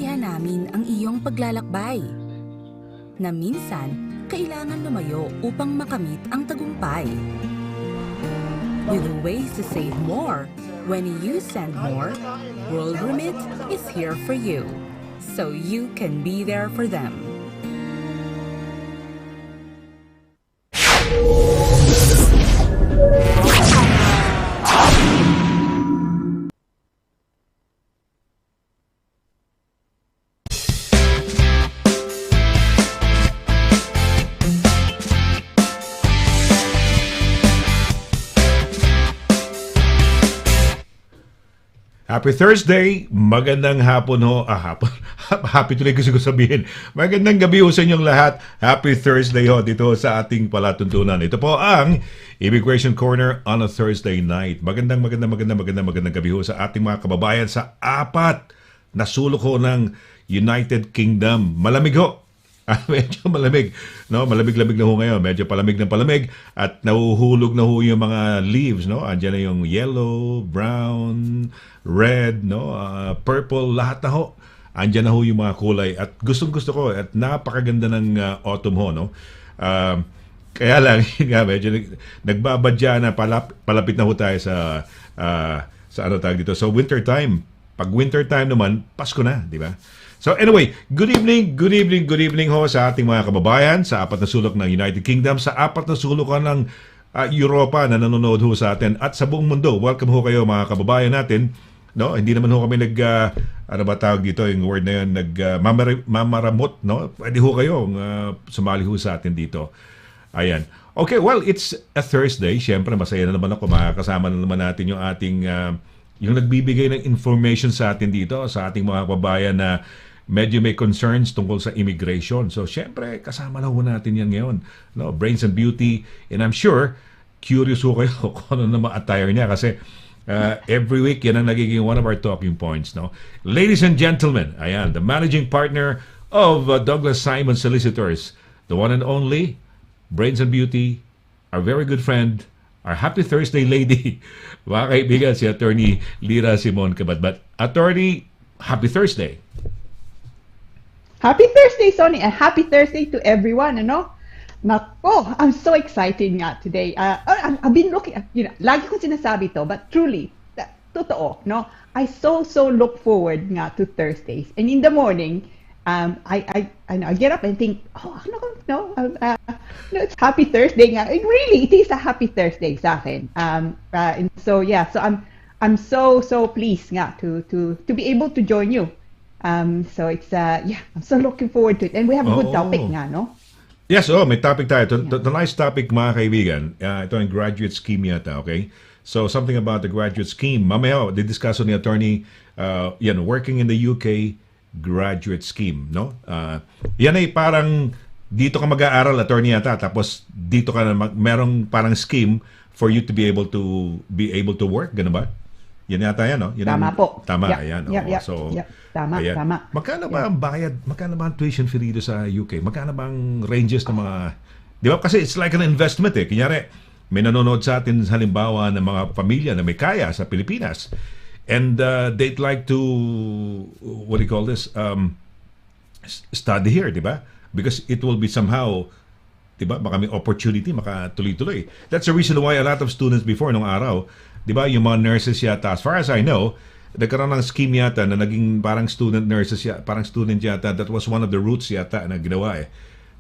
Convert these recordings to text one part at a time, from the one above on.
Naintindihan namin ang iyong paglalakbay, na minsan kailangan lumayo upang makamit ang tagumpay. With ways to save more, when you send more, World Remit is here for you, so you can be there for them. Happy Thursday! Magandang hapon ho. Hapon. Happy tuloy gusto ko sabihin. Magandang gabi ho sa inyong lahat. Happy Thursday ho dito sa ating palatuntunan. Ito po ang Immigration Corner on a Thursday night. Magandang gabi ho sa ating mga kababayan sa apat na sulok ho ng United Kingdom. Malamig ho. Medyo malamig. No? Malamig-lamig na ho ngayon. Medyo palamig ng palamig. At nahuhulog na ho yung mga leaves. No? Andiyan na yung yellow, brown, red, no? Purple, lahat na ho. Andiyan na ho yung mga kulay. At gustong-gusto ko. At napakaganda ng autumn ho. No? Kaya lang, medyo nagbabadya na palapit na ho tayo sa ano tawag dito. So winter time. Pag winter time naman, Pasko na. Di ba? So anyway, good evening ho sa ating mga kababayan sa apat na sulok ng United Kingdom, sa apat na sulok ng Europa na nanonood ho sa atin at sa buong mundo. Welcome ho kayo mga kababayan natin. No, hindi naman ho kami ano ba tawag dito yung word na yun, mamaramot, no? Pwede ho kayo sumali ho sa atin dito. Ayan. Okay, well, it's a Thursday. Siyempre, masaya na naman ako. Makakasama na naman natin yung ating yung nagbibigay ng information sa atin dito, sa ating mga kababayan na medyo may concerns tungkol sa immigration. So, syempre, kasama na ho natin yan ngayon. No? Brains and Beauty. And I'm sure, curious ho kayo kung ano naman attire niya. Kasi every week, yan ang nagiging one of our talking points. No? Ladies and gentlemen, ayan, the managing partner of Douglas Simon Solicitors, the one and only, Brains and Beauty, our very good friend, our Happy Thursday lady, mga kaibigan, si Attorney LIRA SIMON-CABATBAT. Attorney, Happy Thursday. Happy Thursday, Sonny, and happy Thursday to everyone, I'm so excited nga today. I've been looking at, lagi kong sinasabi to, but truly, totoo, no? I so look forward nga to Thursdays. And in the morning, I get up and think, it's Happy Thursday nga. It is a Happy Thursday sa akin. And so I'm so pleased nga to be able to join you. So it's I'm so looking forward to it, and we have a good topic nga, no? Yes, may topic tayo. The nice topic, mga kaibigan, ito ang graduate scheme yata, okay? So something about the graduate scheme. Mamaya, didiscuss ni Attorney, working in the UK graduate scheme, no? Yan ay parang dito ka mag-aaral, attorney yata, tapos dito ka na merong parang scheme for you to be able to work, gano'n ba? Yan yata yan, no? Yan tama po. Tama, yep. ayan. So, tama, ayan. Tama. Magkano ba ang bayad? Magkano ba ang tuition fee dito sa UK? Magkano ba ang ranges ng mga... Di ba? Kasi it's like an investment eh. Kunyari, may nanonood sa atin halimbawa ng mga pamilya na may kaya sa Pilipinas. And they'd like to, what do you call this? Study here, di ba? Because it will be somehow, di ba? Baka may opportunity, makatuloy-tuloy. That's the reason why a lot of students before nung araw, di ba, yung mga nurses yata, as far as I know, nagkaroon ng scheme yata na naging parang student nurses yata, parang student yata, that was one of the routes yata na ginawa eh.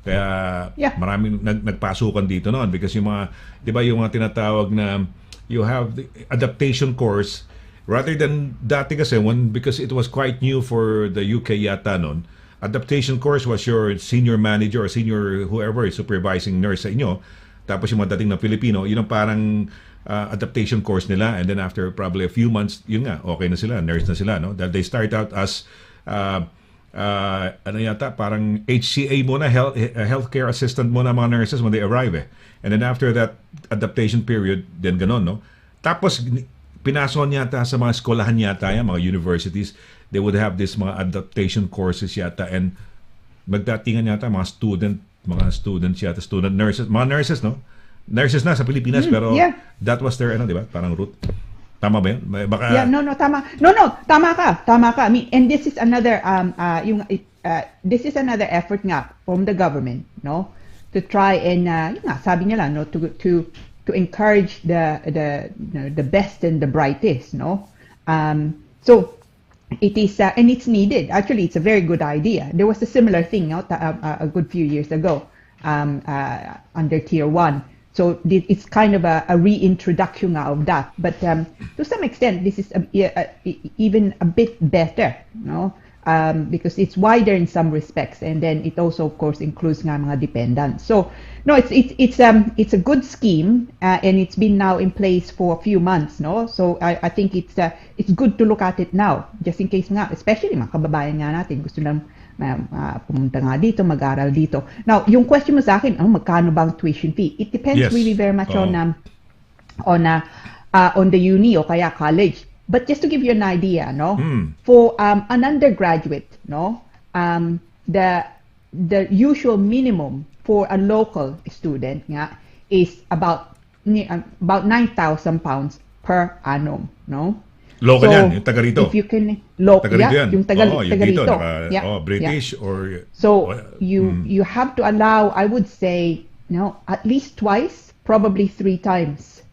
Kaya maraming nagpasukan dito noon because yung mga, di ba, yung mga tinatawag na you have the adaptation course rather than dati kasi because it was quite new for the UK yata noon. Adaptation course was your senior manager or senior whoever is supervising nurse sa inyo. Tapos yung mga dating na Pilipino, yun ang parang adaptation course nila, and then after probably a few months, yun nga, okay na sila, nurse na sila, no? That they start out as parang HCA muna, healthcare assistant muna mga nurses when they arrive eh. And then after that adaptation period, then ganon, no? Tapos pinason yata sa mga eskwelahan yata yan, mga universities, they would have this mga adaptation courses yata, and magdatingan yata mga students yata, mga nurses, no? Nurses na sa Pilipinas, pero that was their, di ba? Parang route. Tama ba yun? Baka, Yeah, no, tama. No, tama ka. I mean, and this is another this is another effort nga from the government, no, to try and yun nga, sabi niya lang, no, to encourage the best and the brightest, no. So it is and it's needed. Actually, it's a very good idea. There was a similar thing a good few years ago under Tier 1. So it's kind of a reintroduction of that. But to some extent, this is even a bit better, no? Because it's wider in some respects, and then it also, of course, includes nga mga dependents. So no, it's a good scheme, and it's been now in place for a few months, no? So I think it's good to look at it now, just in case nga, especially mga kababayan nga natin gusto lang pumunta nga dito, mag-aral dito. Now, yung question mo sa akin, magkano bang tuition fee? It depends really very much on the uni o kaya college. But just to give you an idea, no, for an undergraduate, no, the usual minimum for a local student nga is about 9,000 pounds per annum, no. Local yan, yung taga rito. If you can, yung taga rito. British or... So, you have to allow, I would say, at least twice, probably 3 times,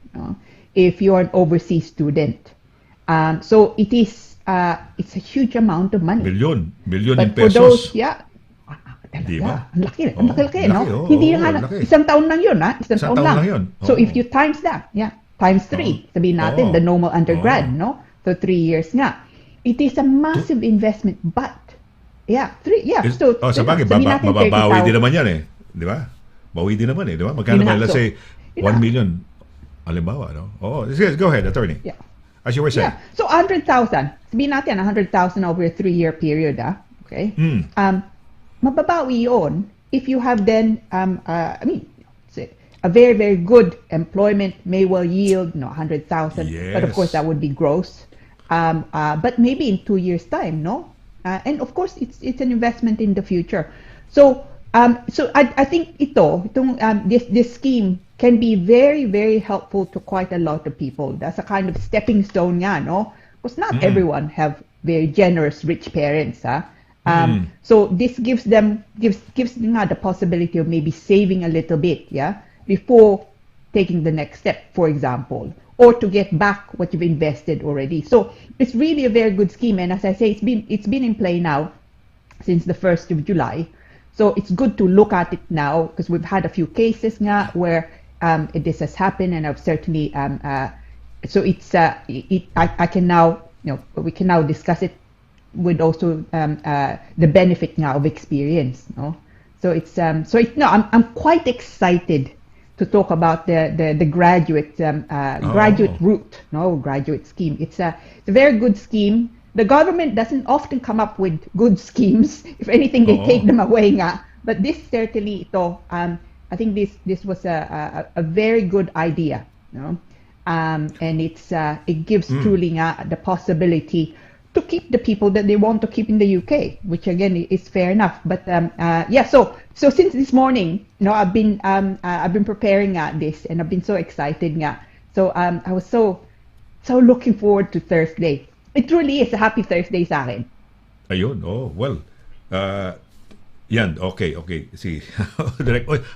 if you're an overseas student. So, it's a huge amount of money. Billion But in pesos. for those, Diba? Ang laki, no? Laki, Hindi nga, laki. isang taon lang yun, Isang taon lang. yun. So, if you times that, times 3, sabihin natin, the normal undergrad, no? So 3 years nga. It is a massive investment, but so sa bagay, mababawi din naman yan eh. Di ba? Bawi din naman eh. Di ba? Magkano ba, let's say, 1 million, halimbawa, no? Go ahead, attorney. Yeah. As you were saying. Yeah. So 100,000. Sabihin natin, 100,000 over a 3-year period, okay? Mababawi yun if you have then, a very, very good employment may well yield, 100,000. Yes. But of course, that would be gross. But maybe in 2 years' time, no? And of course, it's an investment in the future. So I think this scheme can be very, very helpful to quite a lot of people. That's a kind of stepping stone, no? Because not everyone have very generous, rich parents, So this gives them the possibility of maybe saving a little bit, before taking the next step, for example, or to get back what you've invested already. So it's really a very good scheme, and as I say, it's been in play now since the 1st of July. So it's good to look at it now because we've had a few cases nga where this has happened, and I've certainly so it's I can now we can now discuss it with also the benefit now of experience, no. So I'm quite excited to talk about the graduate route, graduate scheme. It's a very good scheme. The government doesn't often come up with good schemes. If anything, they take them away nga. But this certainly I think this was a very good idea, and it gives truly nga the possibility to keep the people that they want to keep in the UK, which again is fair enough. But so since this morning, I've been preparing this, and I've been so excited nga. So I was so looking forward to Thursday. It truly is a happy Thursday sa akin. Ayun, yan, okay. See,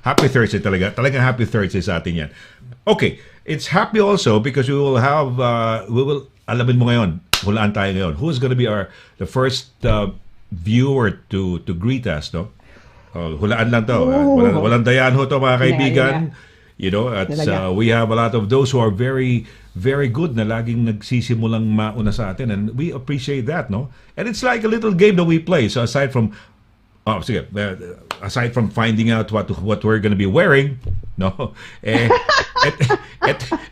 happy Thursday talaga. Talagang happy Thursday sa atin yan. Okay, it's happy also because we will alamin mo ngayon, hulaan tayo ngayon. Who's gonna be the first viewer to greet us, no? Hulaan lang to. Walang dayan ho to, mga kaibigan. We have a lot of those who are very, very good na laging nagsisimulang mauna sa atin, and we appreciate that, no? And it's like a little game that we play. So aside from finding out what we're gonna be wearing, no?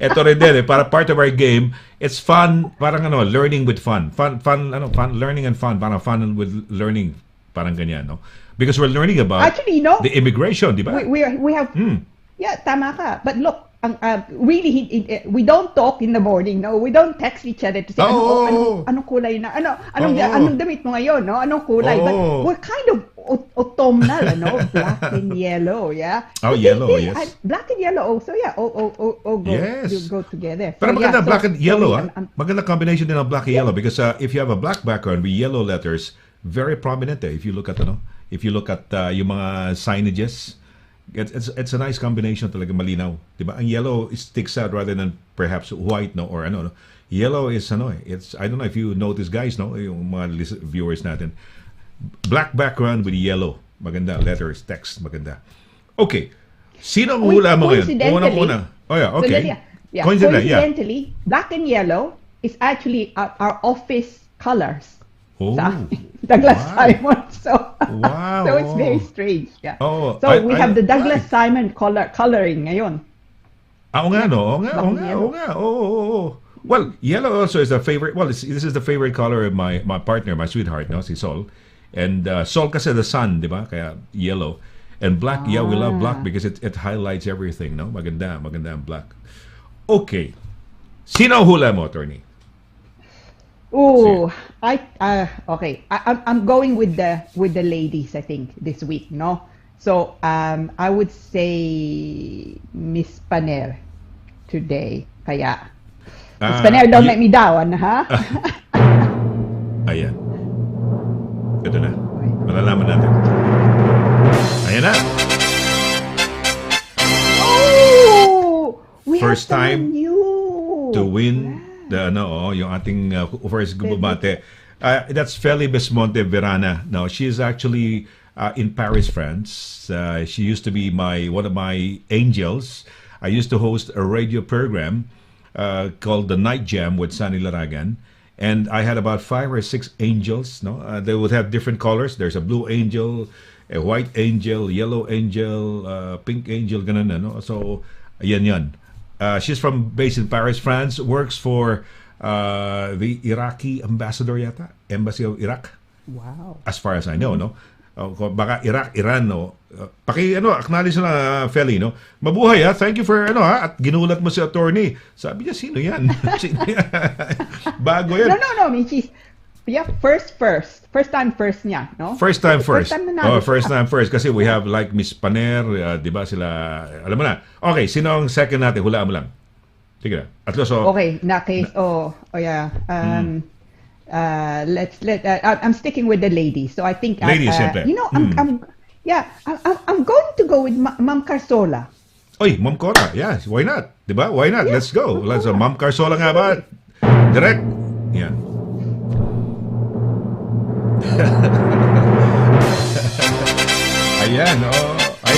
Ito rin din, para part of our game, it's fun, parang learning with fun. Fun, learning and fun, parang fun with learning, parang ganyan, no? Because we're learning about actually, the immigration, di ba? We have, yeah, tama ka. But look, really, we don't talk in the morning, no? We don't text each other to say, anong kulay na, anong damit mo ngayon, no? Anong kulay? But we're kind of autumnal, no? Black and yellow, yeah? Oh, yellow, yes. Black and yellow also, yeah. Go together. Pero maganda, black and yellow, maganda combination din ng black and yellow because if you have a black background with yellow letters, very prominent if you look at yung mga signages. It's a nice combination talaga, malinaw, 'di ba? Ang yellow sticks out rather than perhaps white, no, or no. Yellow is it's I don't know if you notice, guys, no, yung mga viewers natin. Black background with yellow. Maganda letters, text, maganda. Okay. Sino ang hula mo ngayon? Una. Oh yeah, okay. So coincidentally, black and yellow is actually our office colors. Douglas Simon. So it's very strange. Yeah. So we have the Douglas Simon coloring ngayon. Oo nga. Well, yellow also is a favorite. Well, this is the favorite color of my partner, my sweetheart, no, si Sol. And Sol kasi the sun, di ba? Kaya yellow. And black, we love black because it highlights everything, no? Maganda ang black. Okay. Sino hula mo, attorney? Oh, okay. I'm going with the ladies, I think, this week, no? So I would say Miss Paner today. Kaya Miss Paner, don't let me down, ha? Ayan. Ito na. Malalaman natin. Ayan na. Oh, we first have time new to win. Yung ating first gubabate. That's Feli Besmonte Verana. No, she's actually in Paris, France. She used to be one of my angels. I used to host a radio program called The Night Jam with Sonny LARAGAN. And I had about 5 or 6 angels. No, they would have different colors. There's a blue angel, a white angel, yellow angel, pink angel, ganun na, no? So, yan. She's based in Paris, France. Works for the Iraqi ambassador yata, Embassy of Iraq. Wow. As far as I know, no. Baka Iraq, Iran, no. Acknowledge na Feli, no. Mabuhay, ha. Thank you for at ginulat mo si attorney. Sabi niya, sino yan? Bago yan. No, Michis. Yeah, first time first niya, no? First time first. First time kasi we have like Miss Paner, 'di ba sila, alam mo na. Okay, sino ang second natin? Hulaan mo lang. Sige na. Okay, na case. I'm sticking with the ladies. So I think ladies, siyempre. I'm going to go with Ma'am Carsola. Oy, Ma'am Cora. Yeah, why not? 'Di ba? Why not? Yeah. Let's go. Ma'am Carsola nga ba? Direct. Yeah. Ayan, okay.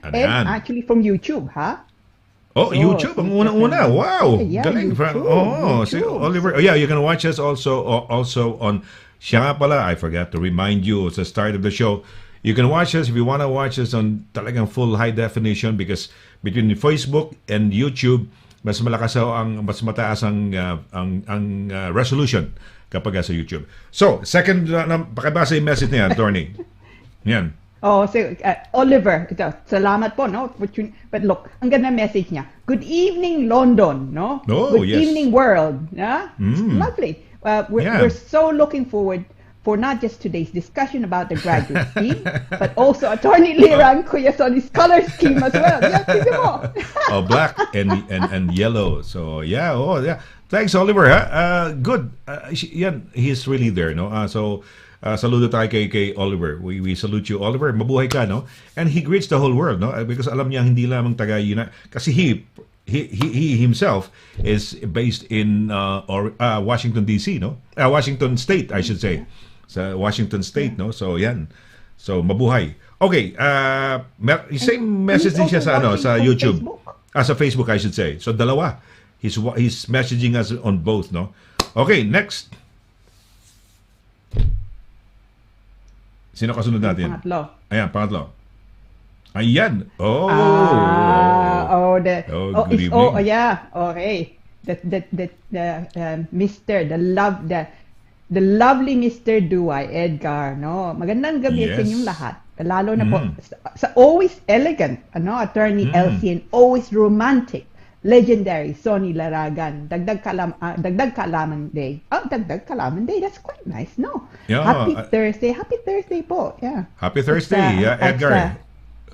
And actually from YouTube, ha? YouTube, ang unang-una. Wow. Yeah, galing. See, Oliver. You can watch us also on, siya nga pala, I forgot to remind you, it's the start of the show. You can watch us if you want to watch us on talagang full high definition because between Facebook and YouTube, mas mataas ang resolution kapag sa YouTube. So, second, pakibasa yung message niya, attorney. Yan. Oliver, salamat po, no? But look, ang ganda message niya. Good evening, London, no? Good evening, world. Yeah? Lovely. We're so looking forward for not just today's discussion about the graduate scheme, but also Attorney Lira and Kuya Sonny's color scheme as well. Yeah, sige mo. Black and yellow. So, yeah. Thanks, Oliver. Good. He's really there, no? Saludo tayo kay Oliver. We salute you, Oliver. Mabuhay ka, no? And he greets the whole world, no? Because alam niya hindi lamang kasi he himself is based in Washington DC, no? Washington State, I should say. Sa Washington State, no? So yan. So mabuhay. Okay, same message din siya sa YouTube. Sa Facebook, I should say. So dalawa. He's messaging us on both, no? Okay, next. Sino kasunod natin? Pangatlo. Ayan. Good evening. Okay. The lovely Mr. Duay Edgar, no? Magandang gabi sa inyong lahat. Lalo na po, sa always elegant, Attorney Elsie, and always romantic, legendary Sonny Laragan. Dagdag Kalaman Day. Oh, Dagdag Kalaman Day. That's quite nice, no? Yeah, Happy Thursday. Happy Thursday po. Yeah. Happy Thursday, Edgar.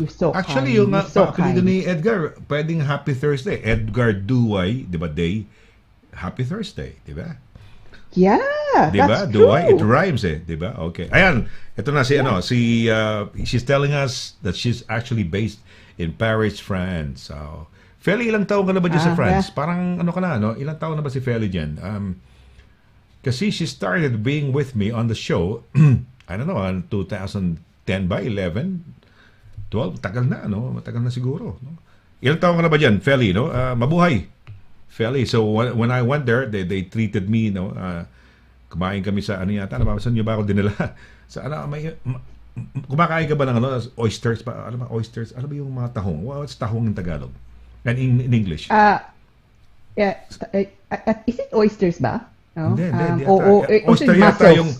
You're so Actually, kind. yung You're so apelido kind. ni Edgar, pwedeng Happy Thursday. Edgar Duway, di ba, Day? Happy Thursday, di ba? Yeah, Di ba? that's Duway, it true. rhymes di ba? Okay. Ayan, ito na she's telling us that she's actually based in Paris, France. So, Feli, ilang taon ka na ba dyan sa France? Yeah. Parang ano ka na, no? Ilang taon na ba si Feli dyan? Kasi she started being with me on the show, I don't know, in 2010 ba? 11? 12? Tagal na, no? Matagal na siguro. No? Ilang taon ka na ba dyan, Feli, no? Mabuhay. Feli. So, when I went there, they treated me, no? Kumain kami sa, ano yata, saan nyo ba ako dinala? Sa, kumakain ka ba ng, oysters? Ano ba, oysters? Ano ba yung mga tahong? What's tahong in Tagalog? And in English? Yeah, is it oysters ba? No? Hindi. Oyster yata mussels. yung...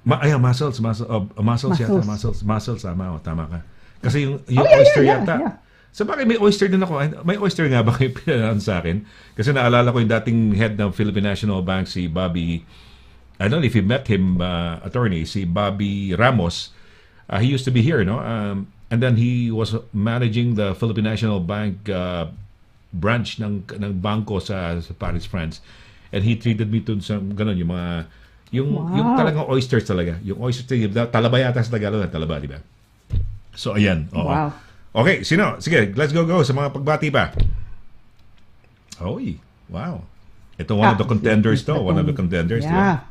mussels yata. Mussels. Mussels, tama ka. Kasi yung yeah, oyster yeah, yata. yeah. Sa bagay, may oyster din ako. May oyster nga ba kayo pinalaan sa akin? Kasi naalala ko yung dating head ng Philippine National Bank, si Bobby... I don't know if you met him, attorney, si Bobby Ramos. He used to be here, no? And then he was managing the Philippine National Bank branch ng bangko sa Paris, France. And he treated me to some ganun yung mga yung talagang oysters talaga. Yung oysters talaba yata sa Tagalog, talaba, di ba? So ayan. Oo. Wow. Okay, sino? Sige, let's go sa mga pagbati pa. Oy, wow. Ito one of the contenders to, one of the contenders, di ba?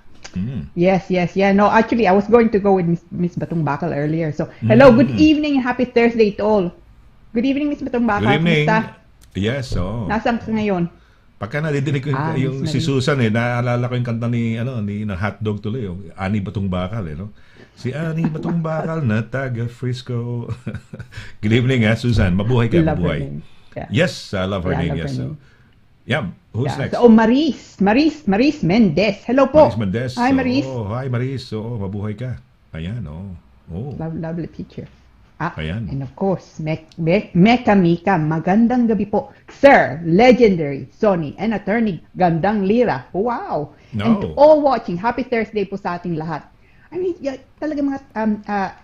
Yes. Yeah. No, actually, I was going to go with Miss Batong Bakal earlier. So, hello, good evening, and happy Thursday to all. Good evening, Miss Batong Bakal. Good evening. Kumusta? Yes, Nasaan ka ngayon? Pagka nadidinig ko yung si Susan naalala ko yung kanta ni na hotdog tuloy, yung Ani Batong Bakal, no? Si Ani Batong Bakal na taga Frisco. Good evening, Susan. Mabuhay ka, Love her mabuhay. name. Yeah. Yes, I love her name. Love Yes. her name. Who's next? So, Maris Mendez. Hello po. Maris Mendez. Hi, Maris. Hi, Maris. Mabuhay ka. Ayan, Lovely teacher. Ayan. And of course, Meka Mika, magandang gabi po. Sir, legendary, Sonny, and attorney, gandang lira. Wow! No. And to all watching, happy Thursday po sa ating lahat. I mean, talaga mga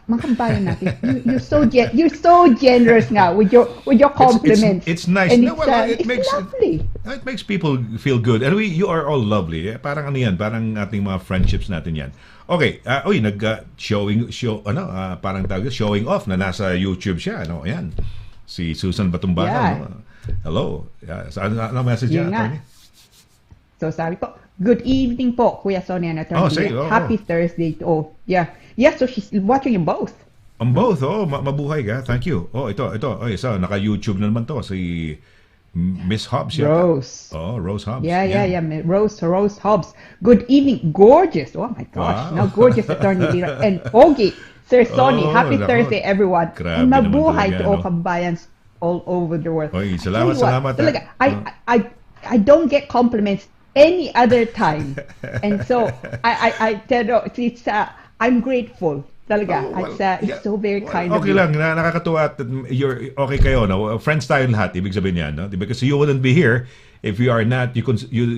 kabayan natin. You're so generous nga with your compliments. It's nice. And it makes lovely. It makes people feel good. And you are all lovely. Parang ano yan, parang ating mga friendships natin yan. Okay, parang tawag showing off na nasa YouTube siya, Ayan. Si Susan Batumbaka, Yeah. Hello. Ano message niya, attorney? So sabi po, good evening po, Kuya Sonny and attorney. Happy Thursday to all. Yeah. Yeah, so she's watching you both. On both, mabuhay ka. Thank you. Ito. So, naka-YouTube na naman to. Si Miss Hobbs. Rose. Rose Hobbs. Yeah. Rose Hobbs. Good evening. Gorgeous. Oh my gosh. Wow. Now gorgeous attorney Lira. And Ogie. Sir Sonny. Happy Thursday, everyone. Grabe And naman mabuhay talaga, to all kabayans all over the world. Oy, salamat. Talaga, I don't get compliments any other time. And so, I tell you, I'm grateful. Talaga. It's so very kind of Okay you. lang, nakakatuwa at you're okay kayo, no? Friends tayo lahat, ibig sabihin yan, no? Because you wouldn't be here if you are not, you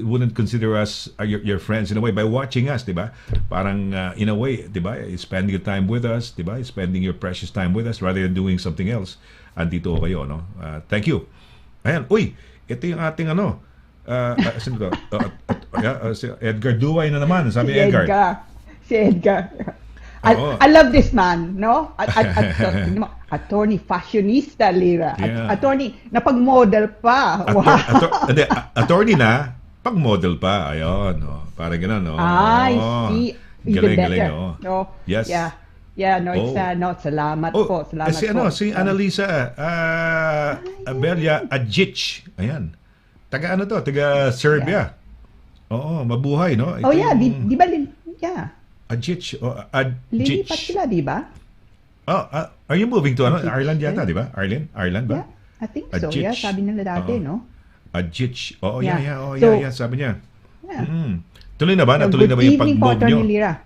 wouldn't consider us your friends in a way by watching us, diba? Parang in a way, diba? Spending your time with us, diba? Spending your precious time with us rather than doing something else. Andito kayo, no? Thank you. Ayan, ito yung ating sino to? Si Edgar Duway na naman, sabi ni Edgar. Si Edgar. I love this man, no? Attorney fashionista, Lira. Yeah. Attorney, napag-model pa. Wow. Attorney na, pag-model pa. Ayun, parang gano'n, no? I see. Even Galing, better. no? No? Yes. Yeah, no, salamat po. Salamat po. Si Annalisa Abelia Adjic. Ayan. Taga Serbia. Oo, mabuhay, no? Oh, yeah. Di ba? Yeah. Adjic. Lilipat sila, di ba? Are you moving to Ireland yata, di ba? Ireland ba? Yeah, I think so. Yeah, sabi nila dati, no? Adjic. Yeah. Yeah, sabi niya. Yeah. Tuloy na ba? Natuloy na ba yung pag-move nyo? Lira.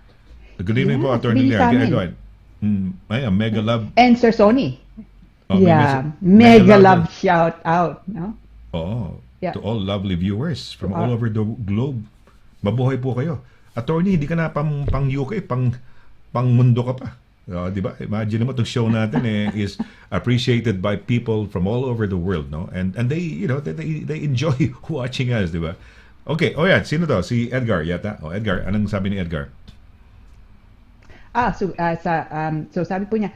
Good evening po, Attorney sabihin Lira. sa amin. Go ahead. Ay, mega love. And Sir Sonny. Oh, may Yeah, mega mega love. love shout out, no? Oo. Yeah. To all lovely viewers from To all all- over the globe. Mabuhay po kayo. Attorney, hindi ka na pang UK, pang mundo ka pa. Di ba? Imagine mo itong show natin is appreciated by people from all over the world, no? And they, they enjoy watching us, di ba? Okay, yan. Sino to? Si Edgar yata. Edgar, anong sabi ni Edgar? So sabi po niya,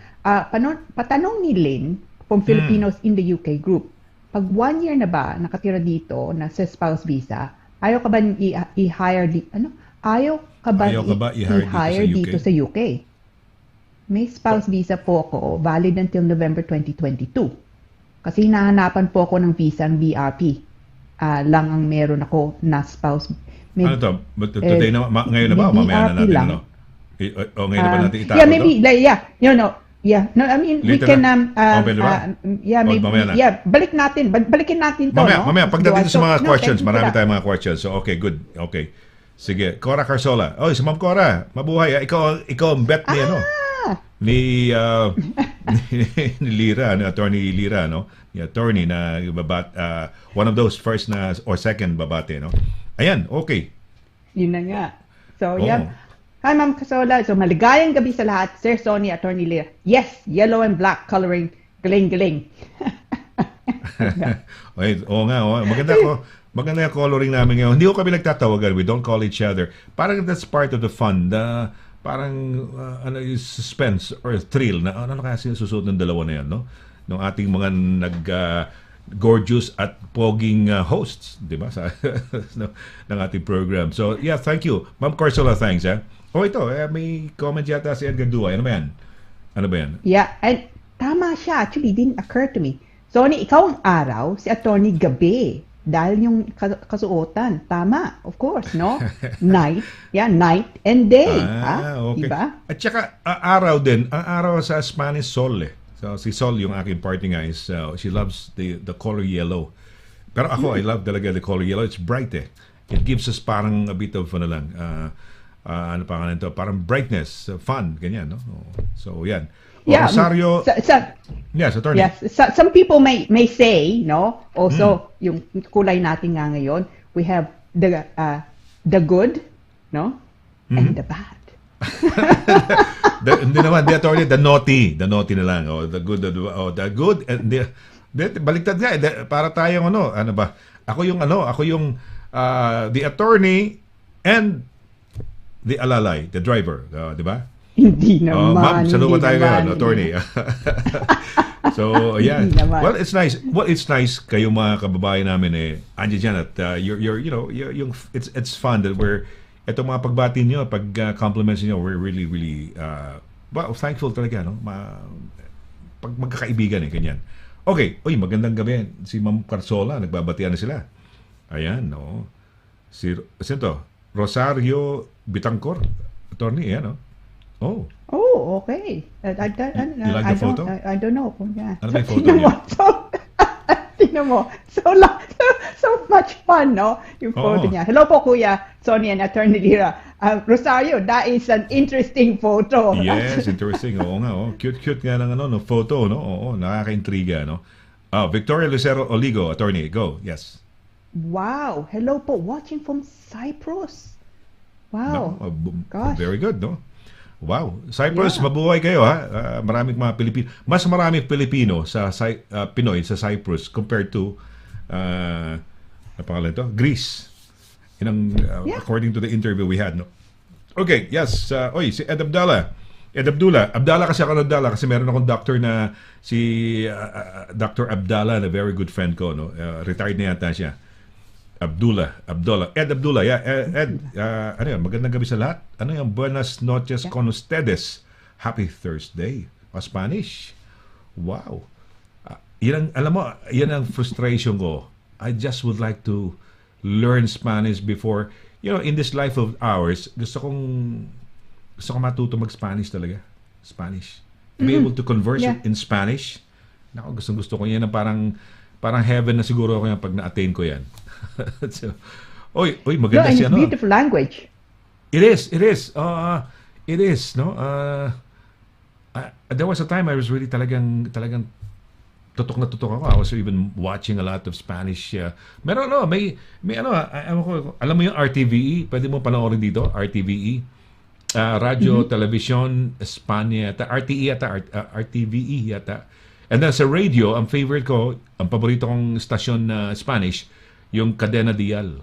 patanong ni Lynn from Filipinos in the UK group, pag 1 year na ba nakatira dito na sa spouse visa, ayaw ka ba i-hire i-hire dito sa UK? May spouse visa po ako, valid until November 2022. Kasi hinahanapan po ako ng visa ng BRP. Lang ang meron ako na spouse. Ano to? But today na, ngayon na ba? O mamaya na natin, lang. ano? Ngayon na ba natin itapo Yeah, maybe, no, I mean, we Later can, na? Okay, diba? maybe, mamaya na. balikin natin to, no? Mamaya, pagdating sa mga questions, thank you marami for that. tayong mga questions. So, okay, good. Okay. Sige, Cora Carsola. Si Ma'am Cora, mabuhay. Ikaw ang bet ni, ni ni Lira, ni Attorney Lira, no? Ni attorney na one of those first na or second babate, no? Ayan, okay. Yun na nga. So, Oh. yeah. Hi, Ma'am Casola. So, maligayang gabi sa lahat. Sir Sonny, Attorney Lira. Yes, yellow and black coloring. Galing-galing. Okay, nga. Maganda yung coloring namin ngayon. Hindi ko kami nagtatawagan. We don't call each other. Parang that's part of the fun. Parang yung suspense or thrill na ano kasi susunod ng dalawa na yan, no? Ng ating mga gorgeous at poging hosts, di ba? Ng ating program. So, yeah, thank you. Ma'am Corsola, thanks, ito, may comment yata si Edgar Duay. Ano ba yan? Yeah, and tama siya. Actually, didn't occur to me. Sonny, ikaw ang araw, si Attorney gabi. Dahil yung kasuotan. Tama, of course, no? Night and day. Okay. Diba? At saka, araw din. Ang araw sa Spanish, sol eh. So, si Sol, yung aking partner nga, is, she loves the color yellow. Pero ako, I love talaga the color yellow. It's bright eh. It gives us parang a bit of, ano pa nga nito, parang brightness, fun, ganyan, no? So, yan. Rosario, yes, attorney. Yes, some people may say, no? Also, yung kulay natin nga ngayon, we have the good, no? And the bad. Hindi naman, attorney, the naughty na lang. The good, the good, and baliktad nga, para tayong ano ba? Ako yung the attorney and the alalay, the driver, di ba? Hindi naman. Ma'am, saan ba tayo ngayon, naman. attorney? So, yeah. Hindi naman. Well, it's nice. Kayo mga kababayan namin andiyan dyan at it's fun that itong mga pagbati nyo, compliments nyo, we're really, really, thankful talaga, no? Pag magkakaibigan ganyan. Okay. Magandang gabi. Si Ma'am Carsola, nagbabatian na sila. Ayan, no? Sino Rosario Bitangcor, attorney, no? Oh, okay. You like the photo? I don't know. Yeah. Ano ba yung photo niya? Tingnan mo. So much fun, no? Yung photo niya. Hello po, Kuya Sonny and Attorney Lira. Rosario, that is an interesting photo. Yes, interesting. Oo nga, Cute nga ng no, photo, no? Oo, nakaka-intriga, no? Victoria Lucero Oligo, attorney, go. Yes. Wow. Hello po. Watching from Cyprus. Wow. Gosh. Very good, no? Wow. Cyprus, mabuhay kayo, ha? Maraming mga Pilipino. Mas maraming Pilipino sa Pinoy sa Cyprus compared to ano pangalan ito? Greece. According to the interview we had, no? Okay, yes. Si Ed Abdallah. Abdallah kasi meron akong doctor na si Dr. Abdallah, na very good friend ko, no? Retired na yata siya. Ed Abdullah, yeah. Ed, ano yan, magandang gabi sa lahat. Ano yan, buenas noches con ustedes. Happy Thursday. Spanish. Wow. Alam mo, yan ang frustration ko. I just would like to learn Spanish before, in this life of ours, gusto kong matuto mag-Spanish talaga. Spanish. To be able to converse in Spanish. Naku, gusto ko yan na parang heaven na siguro ako yan pag na-attain ko yan. So, maganda siya, no? It's beautiful language. It is. It is, no? there was a time I was really talagang tutok na tutok ako. I was even watching a lot of Spanish. Meron may ano, alam mo yung RTVE? Pwede mo panoorin dito, RTVE. Radio, Television, Espanya, RTE yata, RTVE yata. And then sa radio, ang favorite ko, ang paborito kong stasyon na Spanish, yung Cadena Dial.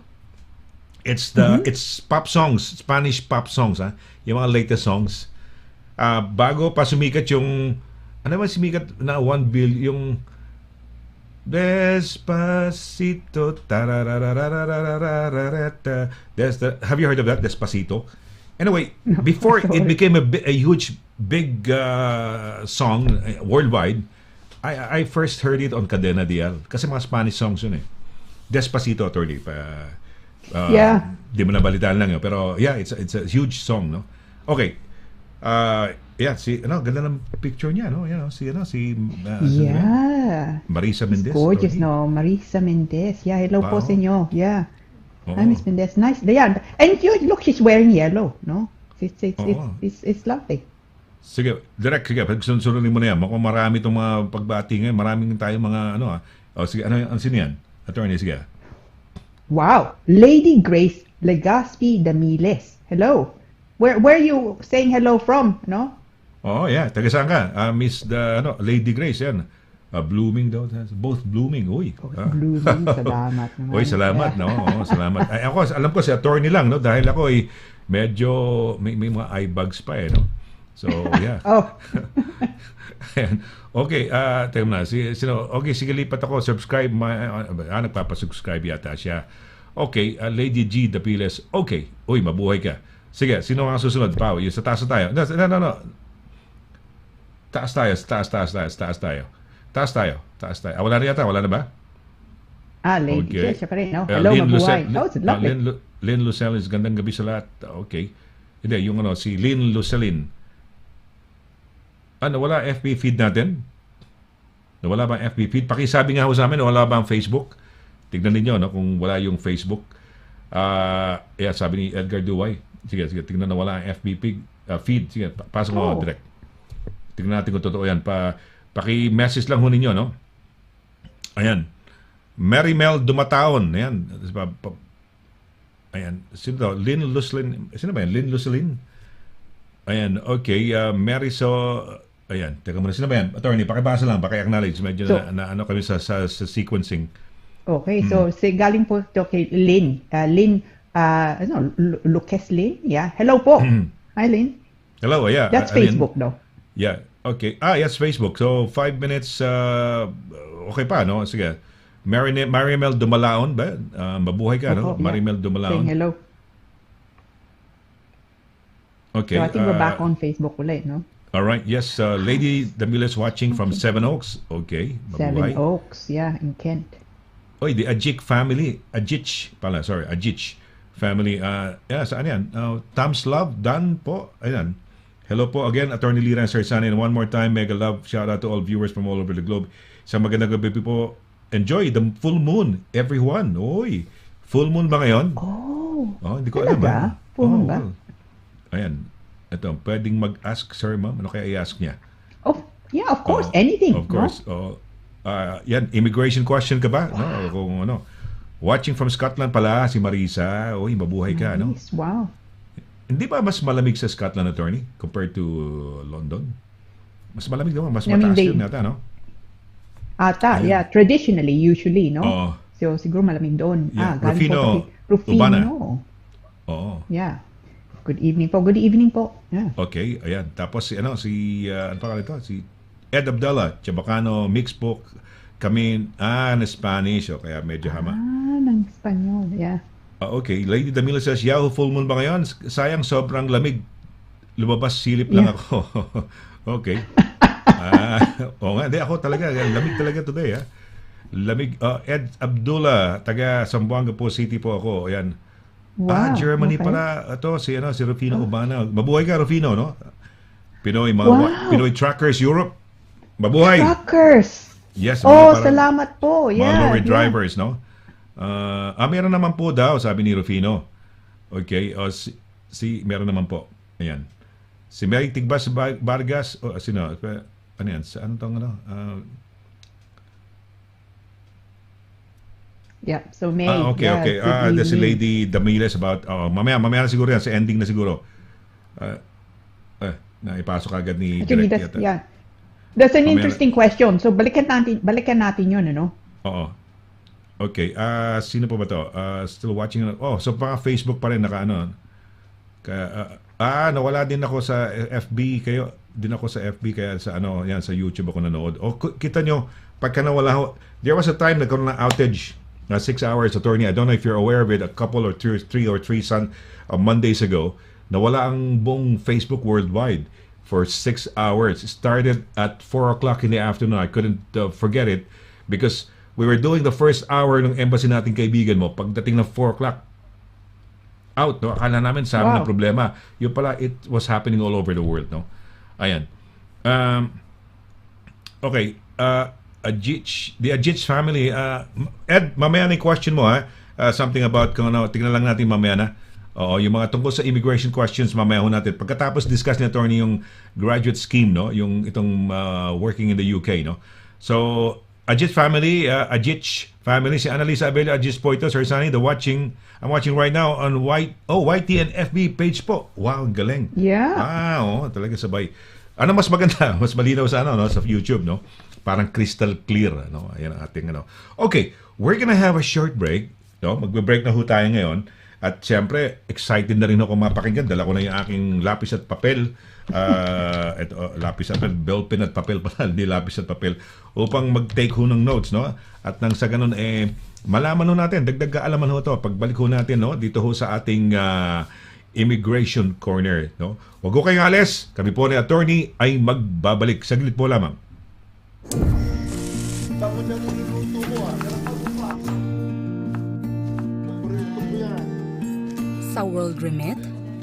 It's pop songs, Spanish pop songs, ha? Yung mga latest songs. Bago pa sumikat yung ano ba sumikat na 1 billion yung Despacito. Have you heard of that? Despacito. Anyway, before it became a huge, big song worldwide, I first heard it on Cadena Dial. Kasi mga Spanish songs yun eh. Despacito, attorney. Di mo nabalitaan lang yun. Pero yeah, it's a huge song, no? Okay. Ganda ng picture niya, no? Marisa Mendez. Gorgeous, no? Marisa Mendez. Yeah, hello po sa inyo. Yeah. Oo. Hi, Miss Mendez. Nice. Yeah. And look, she's wearing yellow, no? It's lovely. Sige, direct, sige. Pagsunsunin mo na yan. Mukhang marami itong mga pagbati ngayon. Maraming tayong mga, sige, ano sino yan? Attorney, sige. Wow. Lady Grace Legaspi Damiles. Hello. Where are you saying hello from, no? Oh, yeah. Taga saan ka? Miss Lady Grace, yan. Blooming daw. Both blooming. Uy. Blooming. Salamat naman. Uy, salamat. Yeah. No? Salamat. Ay, ako, alam ko si attorney lang, no? Dahil ako ay medyo may mga eye bags pa, eh, no? So, yeah. Okay, teka na. Okay, sige, lipat ako. Subscribe. Nagpapasubscribe yata siya. Okay, Lady G. Dapiles. Okay. Uy, mabuhay ka. Sige, sino ang susunod? Pao, yung sa taas tayo. No. Taas tayo. Wala na yata? Wala na ba? Lady okay. Siya pa rin. No? Hello, mabuhay. Lucel, Lynn Lucelis, gandang gabi sa lahat. Okay. Hindi, yung si Lynn Lucelin. Wala FB feed natin? Wala bang FB feed? Pakisabi nga ho sa amin, wala bang Facebook? Tignan ninyo, no, kung wala yung Facebook. Sabi ni Edgar Duway. Sige, tignan na wala ang FB feed. Sige, pasok mo direct. Tignan natin kung totoo yan. Paki-message lang ho ninyo, no? Ayan. Mary Mel Dumataon. Ayan. Ayan. Sino to? Lynn Lucelin. Sino ba yan? Lynn Lucelin? Ayan. Okay. Ayan. Teka muna. Sino ba yan? Attorney, pakibasa lang. Paki-acknowledge. Medyo na kami sa sequencing. Okay. So, galing po ito kay Lynn. Lucas Lynn? Yeah. Hello po. Hi, Lynn. Hello. Yeah. That's Facebook, though. Yeah. Okay. Yes, Facebook. So, 5 minutes. Okay pa, no? Sige. Marimel Dumalaon ba? Mabuhay ka, no? Marimel Dumalaon. Saying hello. Okay. So, I think we're back on Facebook ulit, no? All right. Yes. Lady Damiles watching from Seven Oaks. Okay. Mabuhay. Seven Oaks, yeah, in Kent. Oy, the Ajik family. Ajich pala. Sorry. Ajich family. Saan yan? Tom's Love. Dan po. Ayan. Hello po again, Attorney Lira and Sir Sunny. And one more time, mega love. Shout out to all viewers from all over the globe. Isang magandang gabi po. Enjoy the full moon, everyone. Oy, full moon ba ngayon? Hindi ko alam. Full moon ba? Ayan. Ito, pwedeng mag-ask, Sir Ma'am. Ano kaya i-ask niya? Yeah, of course. Anything. Of course. No? Yan, immigration question ka ba? No? Kung watching from Scotland pala, si Marisa. Oy, mabuhay ka, nice. No? Wow. Hindi ba mas malamig sa Scotland, attorney, compared to London? Mas malamig naman, mas mataas yun nata, no? Yeah. Traditionally, usually, no? So, siguro malamig doon. Yeah. Rufino. Oo. Yeah. Good evening po. Yeah. Okay, ayan. Tapos ano pa ito? Si Ed Abdallah, Chabacano, mixed po kami, na Spanish, o kaya medyo hama. Ng Espanyol, yeah. Okay, Lady Damila says, Yahoo, full moon ba ngayon? Sayang, sobrang lamig. Lumabas, silip lang ako. Okay. Nga, hindi ako talaga. Lamig talaga today, ha? Lamig. Ed Abdullah, taga Zamboanga po City po ako. Ayan. Wow, Germany okay. pala. Ito, si Rufino Ubana. Mabuhay ka, Rufino, no? Pinoy Truckers Europe. Mabuhay! Truckers! Yes. Salamat po. Yeah. Mga lorry drivers, no? Meron naman po daw, sabi ni Rufino. Okay. Meron naman po. Ayan. Si Mary Tigbas Vargas, o sino? Ano yan? Sa anong tong ano? Yeah, so May. Okay, yeah, okay. could be Si me. Lady Damiles about, mamaya na siguro yan, sa ending na siguro. Naipasok agad ni Actually, Direk yata. yeah. That's an Mamaya interesting question. So balikan natin yun, ano? Oo. Okay. Sino pa ba to? Still watching. Oh, so baka Facebook pa rin naka-ano. Nawala din ako sa FB kayo. Din ako sa FB kaya sa ano, yan sa YouTube ako nanood. Kita nyo, pagka nawala ho, there was a time nagkaroon ng outage na 6 hours, attorney. I don't know if you're aware of it, a couple or three Mondays ago, nawala ang buong Facebook worldwide for 6 hours. It started at 4 o'clock in the afternoon. I couldn't forget it because we were doing the first hour ng embassy nating kaibigan mo. Pagdating ng 4 o'clock, out, no? Akala namin sa amin ng problema. Yung pala, it was happening all over the world, no? Ayan. Okay. The Ajich family. Ed, mamaya na yung question mo, ha? Something about, kung ano, tingnan lang natin mamaya na. Oo, yung mga tungkol sa immigration questions, mamaya ho natin. Pagkatapos discuss ni attorney yung graduate scheme, no? Yung itong working in the UK, no? So, Ajich family, si Annalisa Abelio, Ajich Poitos, or Sunny, I'm watching right now on YT and FB page po. Wow, ang galing. Yeah. Talaga sabay. Ano mas maganda? Mas malinaw sa sa YouTube, no? Parang crystal clear, no? Ayan ang ating Okay, we're gonna have a short break, no? Magbe-break na ho tayo ngayon. At siyempre, excited na rin ako mapakinggan. Dala ko na yung aking lapis at papel. Lapis at papel, ballpen at papel pala, hindi lapis at papel. Upang mag-take ho ng notes, no? At nang sa ganun, malaman ho natin, dagdag kaalaman ho to. Pagbalik ho natin, no? Dito ho sa ating Immigration Corner, no? Huwag ho kayong alis. Kami po ni attorney ay magbabalik. Saglit po lamang. Sa World Remit,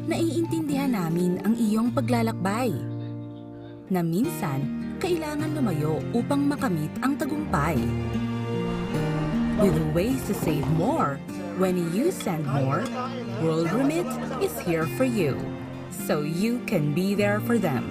naiintindihan namin ang iyong paglalakbay. Na minsan, kailangan lumayo upang makamit ang tagumpay. With ways to save more, when you send more, World Remit is here for you, so you can be there for them.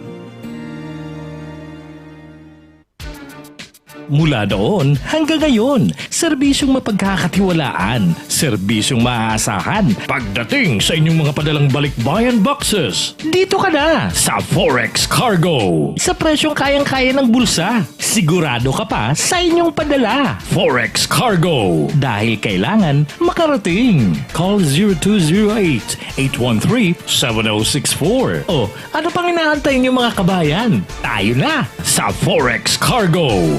Mula doon hanggang ngayon, serbisyong mapagkakatiwalaan, serbisyong maaasahan pagdating sa inyong mga padalang balikbayan boxes. Dito ka na sa Forex Cargo. Sa presyong kayang-kaya ng bulsa, sigurado ka pa sa inyong padala. Forex Cargo. Dahil kailangan makarating. Call 0208-813-7064. O ano pang inaantay niyo mga kabayan? Tayo na sa Forex Cargo.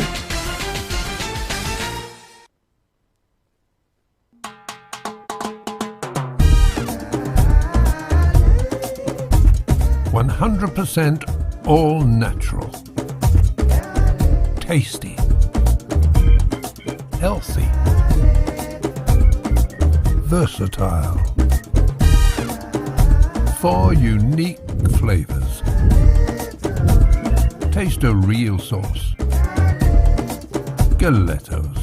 %100% all natural, tasty, healthy, versatile, 4 unique flavors. Taste a real sauce. Galettos.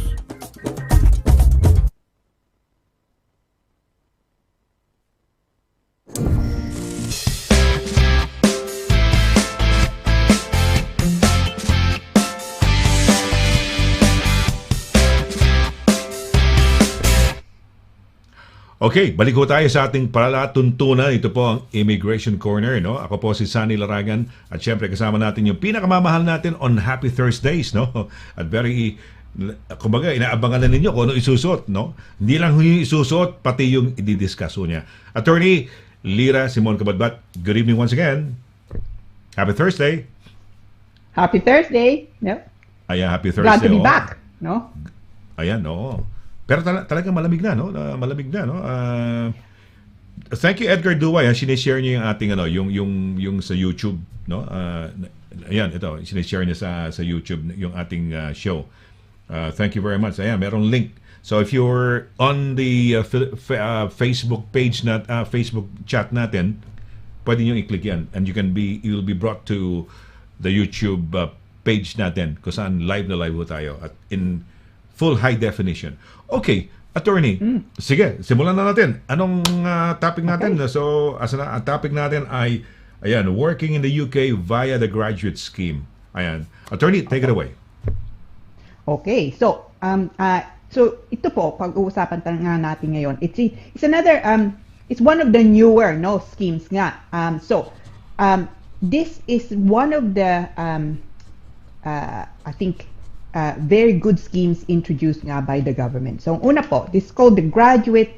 Okay, balik ko tayo sa ating palatuntunan. Ito po ang Immigration Corner, no? Ako po si Sonny Laragan at syempre kasama natin yung pinakamamahal natin on Happy Thursdays, no? At kumbaga, inaabangan na ninyo kung ano isusot, no? Hindi lang yung isusot, pati yung i-discuss niya. Attorney LIRA SIMON-CABATBAT, good evening once again. Happy Thursday. Happy Thursday. No? Ayan, happy Thursday. Glad to be back. No? Ayan, no. Pero talagang malamig na, no? Malamig na, no? Thank you, Edgar Duway. Sinishare niyo yung ating, yung sa YouTube, no? Ayan, ito. Sinishare niya sa YouTube yung ating show. Thank you very much. Ayan, merong link. So if you're on the Facebook page, Facebook chat natin, pwede niyo i-click yan. And you'll be brought to the YouTube page natin kung saan live na live ho tayo at in full high definition. Okay, attorney. Sige, simulan na natin. Anong topic natin? Okay. So, ang topic natin ay Ayan, working in the UK via the graduate scheme. Ayan. Attorney, take it away. Okay, so ito po pag-uusapan nga natin ngayon. It's another it's one of the newer schemes nga. This is one of the I think very good schemes introduced nga by the government. So una po, this is called the graduate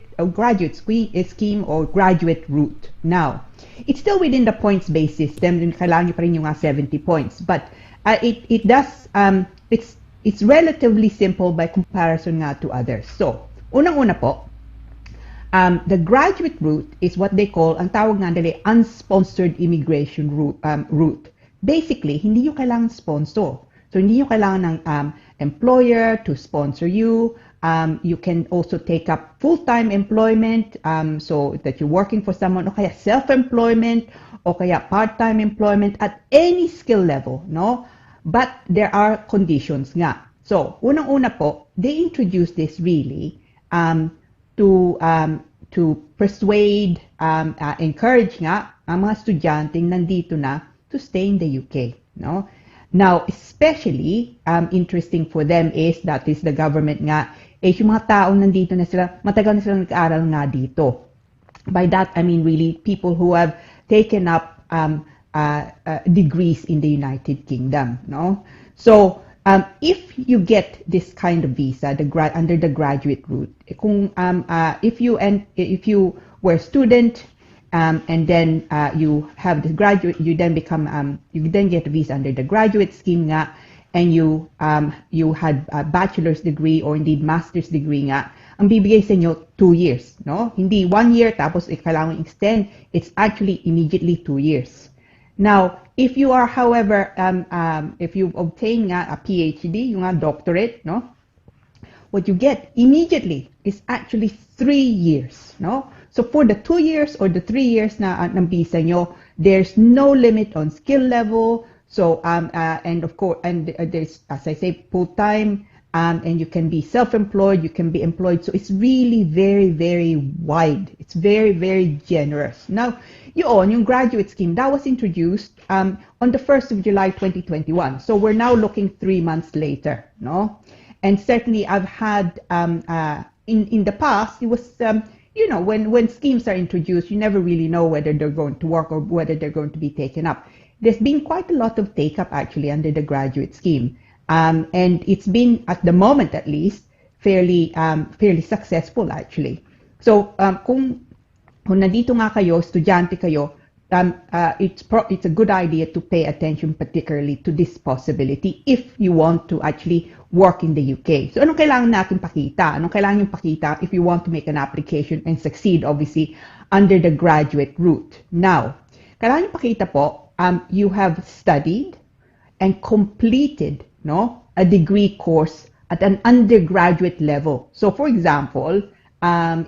scheme or graduate route. Now, it's still within the points-based system. Kailangan nyo pa rin yung 70 points, but it does it's relatively simple by comparison nga to others. So, unang-una po, the graduate route is what they call, ang tawag nga nila, unsponsored immigration route. Basically, hindi nyo kailangan sponsor. So, hindi nyo kailangan ng employer to sponsor you. You can also take up full-time employment, so that you're working for someone, o kaya self-employment, o kaya part-time employment at any skill level, no? But there are conditions nga. So, unang-una po, they introduced this really to persuade, encourage nga ang mga estudyanteng nandito na to stay in the UK, no? Now, especially interesting for them is that is the government nga, yung mga taong nandito na sila, matagal na silang nag-aaral nga dito. By that, I mean really people who have taken up degrees in the United Kingdom, no? So, if you get this kind of visa, under the graduate route, if you were a student and then you have the graduate, you then get a visa under the graduate scheme nga, and you had a bachelor's degree or indeed master's degree nga, ang bibigay sa inyo 2 years, no? Hindi 1 year tapos kailangan extend. It's actually immediately 2 years. Now, if you are, however, if you obtain a PhD, yung doctorate, no, what you get immediately is actually 3 years, no. So for the 2 years or the 3 years na ng visa nyo, there's no limit on skill level. So and of course, and there's, as I say, full time, and you can be self-employed, you can be employed. So it's really very, very wide. It's very, very generous. Now, yung graduate scheme, that was introduced on the 1st of July 2021. So we're now looking 3 months later, no? And certainly I've had, in the past, it was, when schemes are introduced, you never really know whether they're going to work or whether they're going to be taken up. There's been quite a lot of take-up actually under the graduate scheme. And it's been, at the moment at least, fairly successful actually. So kung nandito nga kayo, estudyante kayo, it's a good idea to pay attention particularly to this possibility if you want to actually work in the UK. So anong kailangan natin pakita? Anong kailangan yung pakita if you want to make an application and succeed, obviously, under the graduate route? Now, kailangan yung pakita po, you have studied and completed, no, a degree course at an undergraduate level. So for example,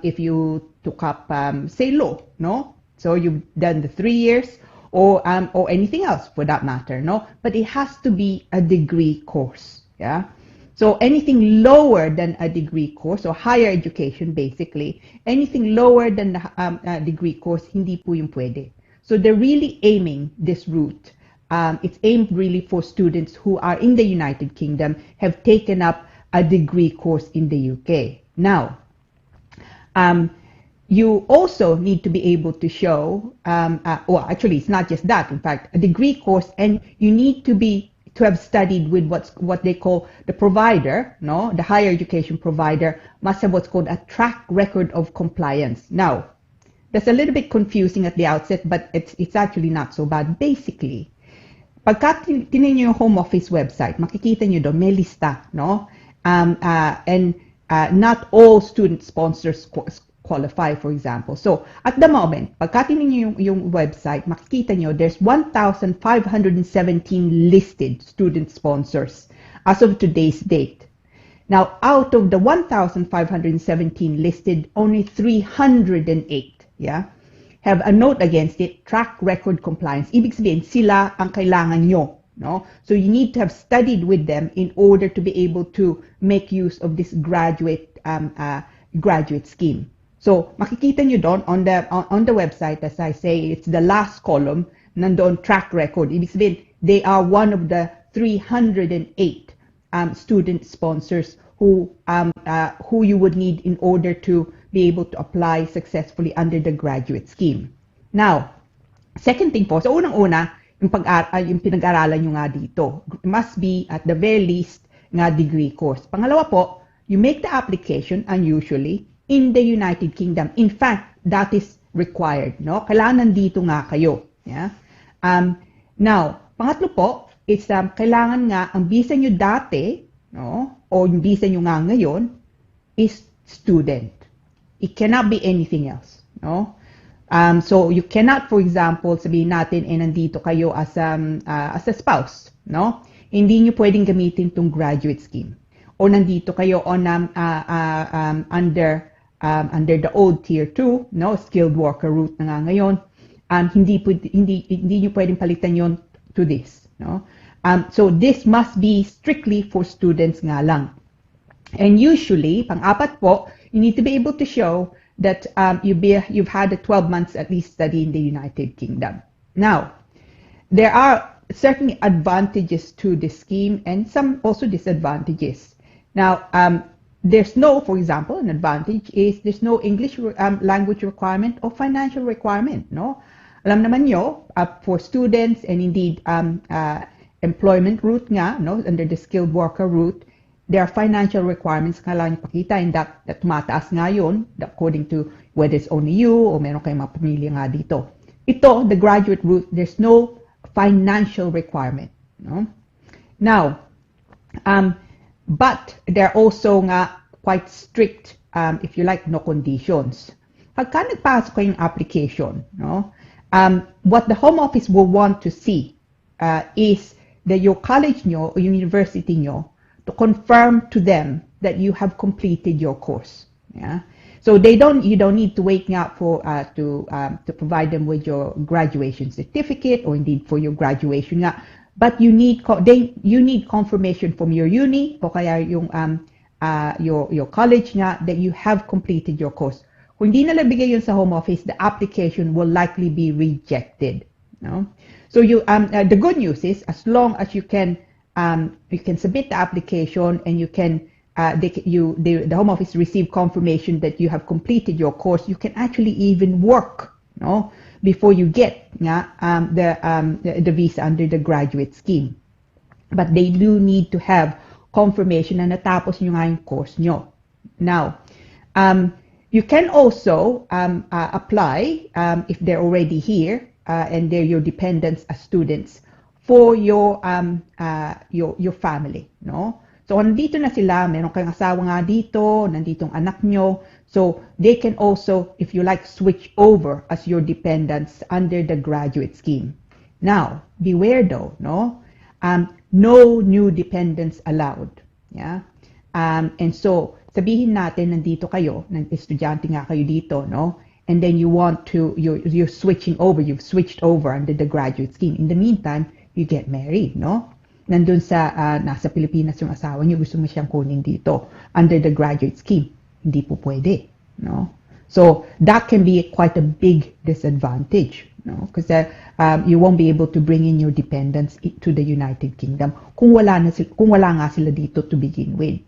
if you took up, say, law, no? So you've done the 3 years or anything else for that matter, no? But it has to be a degree course, yeah? So anything lower than a degree course or higher education, basically, anything lower than the degree course, hindi po yung pwede. So they're really aiming this route. It's aimed really for students who are in the United Kingdom, have taken up a degree course in the UK. Now, you also need to be able to show, well, actually, it's not just that. In fact, a degree course, and you need to have studied with what they call the provider, no, the higher education provider must have what's called a track record of compliance. Now, that's a little bit confusing at the outset, but it's actually not so bad. Basically, pagka tinan nyo yung Home Office website, makikita nyo doon, may lista, no? And not all student sponsors qualify, for example. So, at the moment, pagka tinan nyo yung website, makikita nyo, there's 1,517 listed student sponsors as of today's date. Now, out of the 1,517 listed, only 308, yeah, have a note against it, track record compliance. Ibig sabihin, sila ang kailangan nyo, no? So you need to have studied with them in order to be able to make use of this graduate scheme. So makikita nyo doon on the website, as I say, it's the last column. nandoon track record. Ibig sabihin, they are one of the 308 student sponsors who you would need in order to be able to apply successfully under the graduate scheme. Now, second thing po, so unang-una, yung pinag-aralan nyo nga dito, it must be at the very least nga degree course. Pangalawa po, you make the application unusually in the United Kingdom. In fact, that is required, no? Kailangan nandito nga kayo. Yeah? Now, pangatlo po, it's kailangan nga ang visa nyo dati, no? O yung visa nyo nga ngayon is student. It cannot be anything else, no? So you cannot, for example, sabihin natin nandito kayo as a spouse, no? Hindi nyo pwedeng gamitin tong graduate scheme. O nandito kayo on under the old tier 2, no, skilled worker route na nga ngayon. Hindi nyo pwedeng palitan yon to this, no? So this must be strictly for students nga lang. And usually, pang-apat po, you need to be able to show that you've had a 12 months at least study in the United Kingdom. Now, there are certain advantages to this scheme and some also disadvantages. Now, there's no, for example, an advantage is there's no English language requirement or financial requirement, no? Alam naman nyo, for students and indeed employment route nga, no, under the skilled worker route, there are financial requirements na kailangan nyo pakita and that tumataas nga yun according to whether it's only you o meron kayong mga pamilya nga dito. Ito, the graduate route, there's no financial requirement. No? Now, but they're also nga quite strict, if you like, no conditions. Pagka nagpasok kayong application, no, what the Home Office will want to see is that your college nyo or university nyo to confirm to them that you have completed your course. Yeah. So you don't need to wait up for to provide them with your graduation certificate or indeed for your graduation nga. But you need confirmation from your uni o kaya yung your college nga that you have completed your course. Kung hindi na nabigay yun sa Home Office, the application will likely be rejected. No? So the good news is as long as you can submit the application and you can the Home Office receive confirmation that you have completed your course, you can actually even work, no, before you get the visa under the graduate scheme. But they do need to have confirmation na natapos nyo nga yung course nyo. Now, you can also apply if they're already here and they're your dependents as students for your family, no? So, nandito na sila, meron kayong asawa nga dito, nanditong anak nyo. So, they can also, if you like, switch over as your dependents under the graduate scheme. Now, beware though, no? No new dependents allowed. Yeah? And so, sabihin natin, nandito kayo, estudyante nga kayo dito, no? And then you want to, you're switching over, you've switched over under the graduate scheme. In the meantime, you get married, no? Nandun sa, nasa Pilipinas yung asawa niyo, gusto mo siyang kunin dito under the graduate scheme. Hindi po pwede, no? So, that can be quite a big disadvantage, no? Because you won't be able to bring in your dependents to the United Kingdom kung wala nga sila dito to begin with.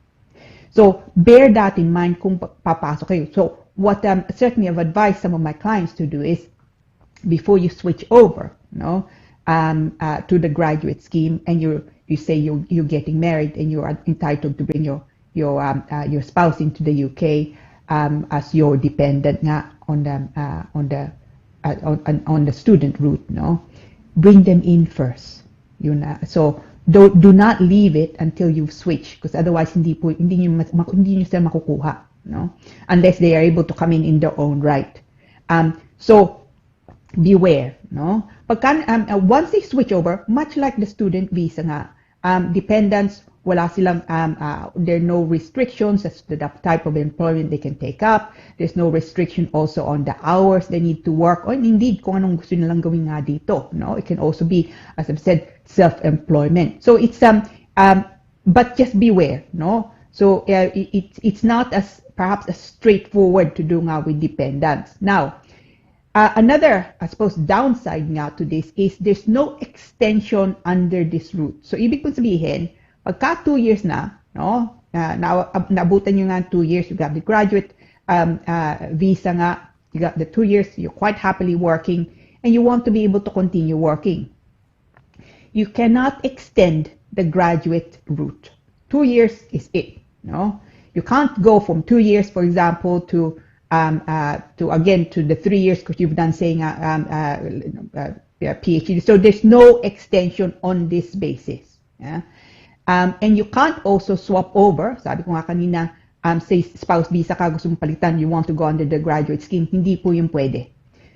So, bear that in mind kung papasok kayo. So, what certainly I've advised some of my clients to do is, before you switch over, no, to the graduate scheme, and you say you're getting married and you are entitled to bring your spouse into the UK as your dependent nga on the student route, no, bring them in first. So do not leave it until you've switched, because otherwise hindi nyo sila makukuha, no, unless they are able to come in their own right. So beware, no. Once they switch over, much like the student visa nga, dependents, wala silang, there are no restrictions as to the type of employment they can take up. There's no restriction also on the hours they need to work, or indeed, kung anong gusto nilang gawin nga dito, no. It can also be, as I've said, self-employment. So it's, but just beware, no. So it's not as, perhaps as straightforward to do nga with dependents. Now, Another, I suppose, downside nga to this is there's no extension under this route. So, ibig kong sabihin, pagka 2 years na, no, naabutan nyo nga 2 years, you got the graduate visa nga, you got the 2 years, you're quite happily working, and you want to be able to continue working. You cannot extend the graduate route. 2 years is it, no? You can't go from 2 years, for example, to the 3 years because you've done saying PhD. So there's no extension on this basis. Yeah? And you can't also swap over. Sabi ko nga kanina, say spouse visa ka, gusto mong palitan, you want to go under the graduate scheme. Hindi po yung pwede.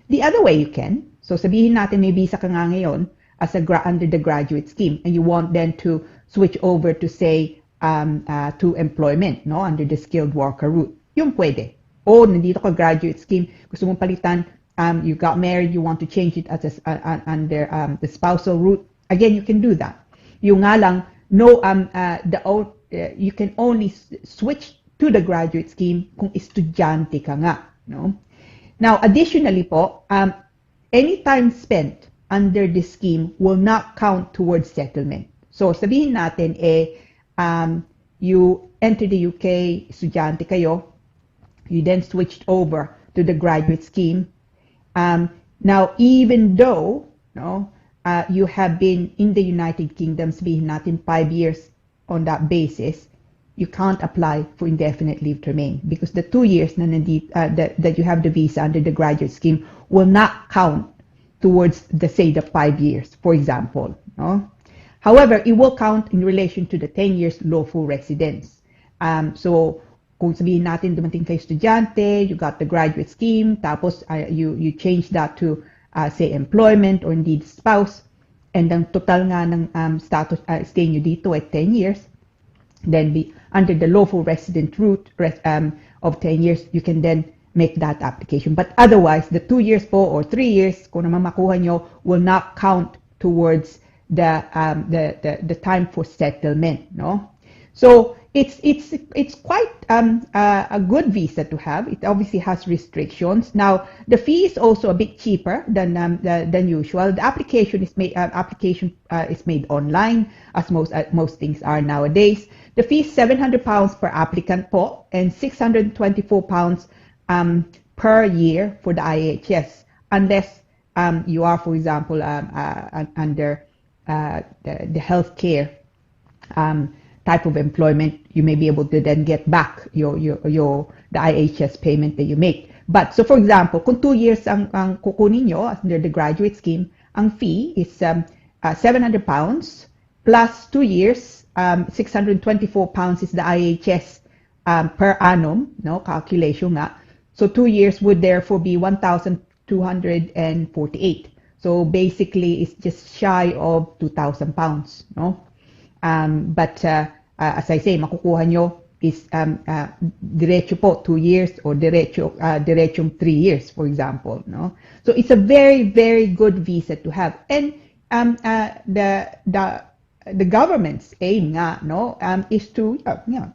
The other way you can. So sabihin natin may visa ka nga ngayon as under the graduate scheme, and you want then to switch over to say to employment, no, under the skilled worker route. Yung pwede. O nandito ka graduate scheme, gusto mong palitan, you got married, you want to change it as under the spousal route. Again, you can do that. Yung nga lang, no, you can only switch to the graduate scheme kung estudyante ka nga, no? Now, additionally po, any time spent under this scheme will not count towards settlement. So, sabihin natin, you enter the UK, estudyante kayo, you then switched over to the graduate scheme. Now, even though you have been in the United Kingdom, sabihin natin 5 years on that basis, you can't apply for indefinite leave to remain because the 2 years that you have the visa under the graduate scheme will not count towards the 5 years, for example. No? However, it will count in relation to the 10 years lawful residence. So, kung sabihin natin dumating kayo estudyante, you got the graduate scheme, tapos you change that to say employment or indeed spouse, and ang total nga ng status stay nyo dito at 10 years, then under the lawful resident route of 10 years, you can then make that application. But otherwise, the 2 years po or 3 years, kung naman makuha nyo, will not count towards the time for settlement, no? So it's quite a good visa to have. It obviously has restrictions. Now the fee is also a bit cheaper than usual. The application is made online, as most things are nowadays. The fee is £700 per applicant po, and £624 per year for the IHS, unless you are, for example, under the healthcare type of employment. You may be able to then get back the IHS payment that you make. But so for example, kung 2 years ang kukunin nyo under the graduate scheme, ang fee is £700 plus 2 years, £624 is the IHS per annum, no, calculation nga. So 2 years would therefore be 1,248. So basically, it's just shy of £2,000, no? But as I say, makukuha nyo is diretso po 2 years or diretsong 3 years, for example, no? So it's a very, very good visa to have. And the government's aim nga, no, is to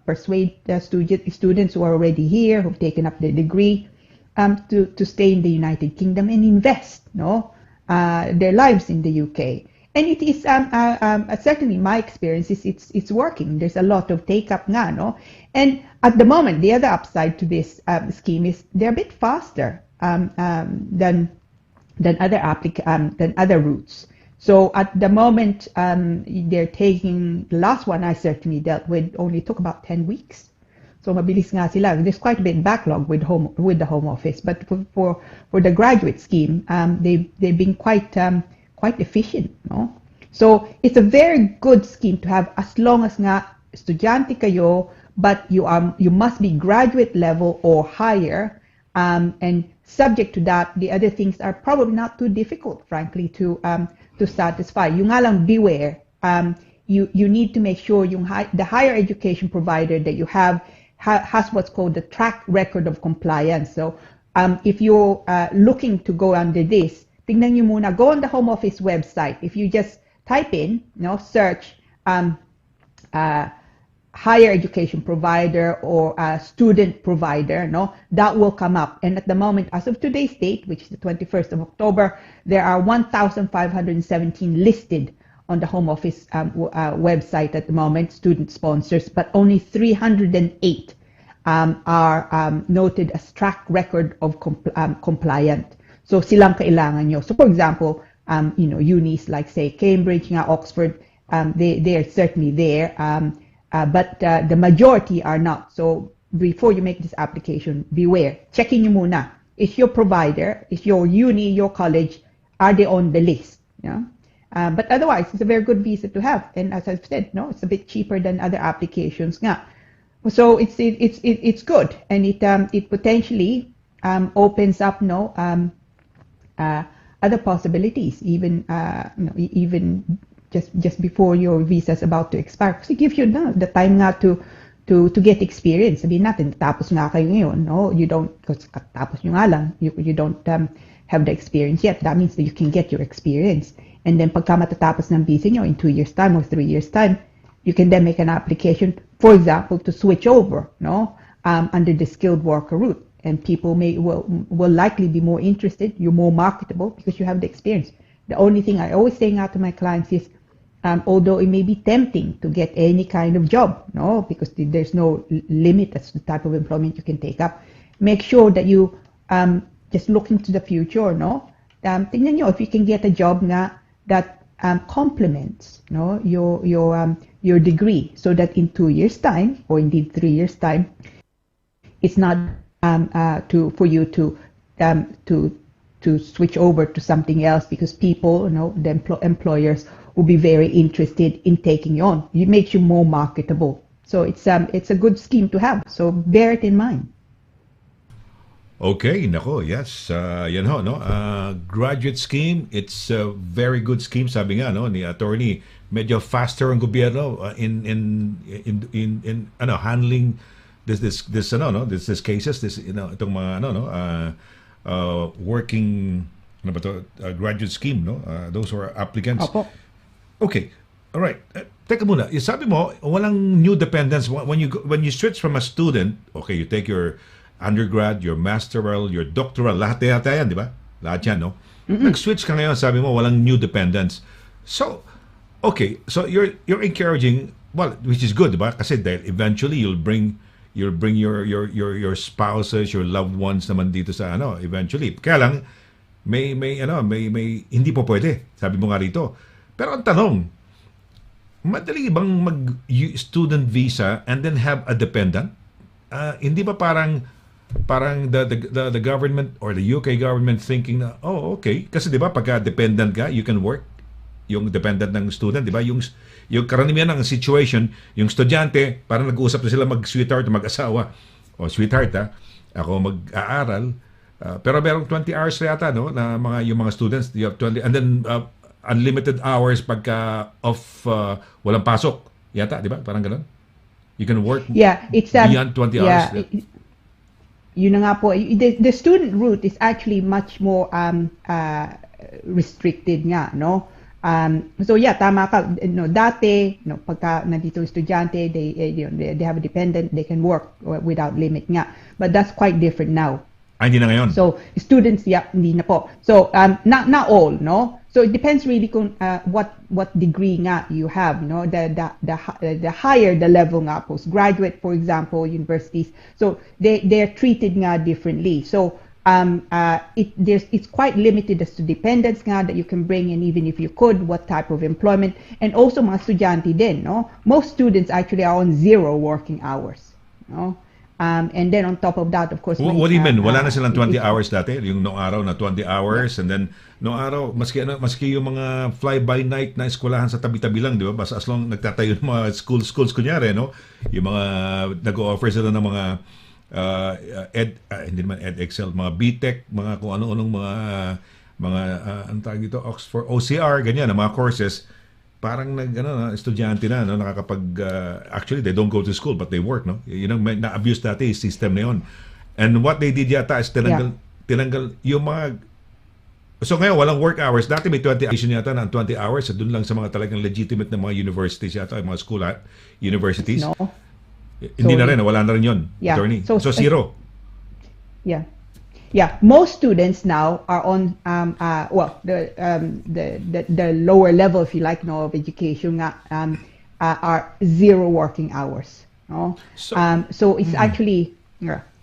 persuade the students who are already here, who've taken up their degree, to stay in the United Kingdom and invest, no, their lives in the UK. And it is certainly my experience is it's working. There's a lot of take up nga, no? And at the moment, the other upside to this scheme is they're a bit faster than other routes. So at the moment, they're taking, the last one I certainly dealt with only took about 10 weeks. So mabilis nga sila. There's quite a bit backlog with the Home Office, but for the graduate scheme, they've been quite efficient, no? So it's a very good scheme to have as long as nga estudyante kayo, but you must be graduate level or higher, and subject to that, the other things are probably not too difficult, frankly, to satisfy. Yung nga lang, beware. You need to make sure the higher education provider that you have has what's called the track record of compliance. So if you're looking to go under this, tingnan nyo muna, go on the Home Office website. If you just type in, search higher education provider or a student provider, no, that will come up. And at the moment, as of today's date, which is the 21st of October, there are 1,517 listed on the Home Office website at the moment, student sponsors, but only 308 are noted as track record of compliant. So silang kailangan nyo. So for example, unis like say Cambridge, Oxford, they are certainly there. But the majority are not. So before you make this application, beware. Checking nyo muna. Is your provider, is your uni, your college, are they on the list? Yeah? But otherwise, it's a very good visa to have. And as I've said, no, it's a bit cheaper than other applications. Nga. So it's good, and it potentially opens up other possibilities, even even just before your visa is about to expire. Kasi it gives you the time nga to get experience. Sabihin natin, tapos nga kayo ngayon, no? You don't, because tapos nyo nga lang, you don't have the experience yet. That means that you can get your experience. And then pagka matatapos ng visa nyo in 2 years time or 3 years time, you can then make an application, for example, to switch over, no, under the skilled worker route. And people will likely be more interested. You're more marketable because you have the experience. The only thing I always say out to my clients is, although it may be tempting to get any kind of job, no, because there's no limit as to the type of employment you can take up, make sure that you just look into the future, no. Tingnan nyo if you can get a job that complements, no, your degree, so that in 2 years time or indeed 3 years time, it's not for you to switch over to something else, because people, the employers will be very interested in taking you on. It makes you more marketable. So it's a good scheme to have. So bear it in mind. Okay, nako, yes. Yan ho, no? Graduate scheme, it's a very good scheme, sabi nga, no, ni attorney. Medyo faster ang gobyerno in handling this cases, itong mga working graduate scheme, no? Those who are applicants. Opo. Okay. All right. Teka muna. Sabi mo, walang new dependents when you switch from a student, okay, you take your undergrad, your masteral, your doctoral, lahat yan, di ba? Lahat yan, no? Nag-switch ka ngayon, sabi mo, walang new dependents. So, okay, so you're encouraging, well, which is good, di ba? Kasi dahil eventually you'll bring your spouses, your loved ones naman dito sa eventually. Kaya lang may hindi po pwede, sabi mo nga rito. Pero ang tanong, madali bang mag-student visa and then have a dependent? Hindi ba parang the government or the UK government thinking na, oh, okay, kasi di ba pagka dependent ka, you can work, yung dependent ng student, di ba? Yung karamihan ng situation, yung estudyante, parang nag-uusap na sila mag-sweetheart, mag-asawa. O sweetheart, ako mag-aaral. Pero merong 20 hours na yata, no? Na yung mga students, you have 20, and then unlimited hours pagka walang pasok. Yata, di ba? Parang ganun. You can work it's beyond 20 hours. Yun na nga po. The student route is actually much more restricted nga, no? So tama ka. Dati, pagka nandito estudyante, they have a dependent, they can work without limit nga. But that's quite different now. Hindi na ngayon. So students, hindi na po. So not all, no? So it depends really kung what degree nga you have, no? The higher the level nga, postgraduate, for example, universities. So they're treated nga differently. So it's quite limited as to dependents nga that you can bring in, even if you could, what type of employment, and also mga estudyante din, no? Most students actually are on 0 working hours, no? And then on top of that, of course, what do you mean? Wala na silang 20 hours dati? Yung noong araw na 20 hours, and then noong araw, maski yung mga fly-by-night na eskwelahan sa tabi-tabi lang, di ba? Basta as long nagtatayo ng mga schools kunyari, no? Yung mga nag-o-offer sila ng mga hindi naman EdXL, mga BTech, mga kung ano-anong mga ang tawag dito, Oxford, OCR, ganyan, na mga courses. Parang estudyante na, no, nakakapag actually they don't go to school but they work, no? Yun ang na-abuse dati yung system na yun. And what they did yata is tinanggal yung mga, so ngayon walang work hours. Dati may 20 hours yata na 20 hours, doon lang sa mga talagang legitimate na mga universities yata, yung mga school universities. No. Hindi na rin, wala na rin yun, Yeah. attorney. So, So zero. Yeah. Yeah, most students now are on the lower level, if you like, no, of education nga, are 0 working hours. No? So it's actually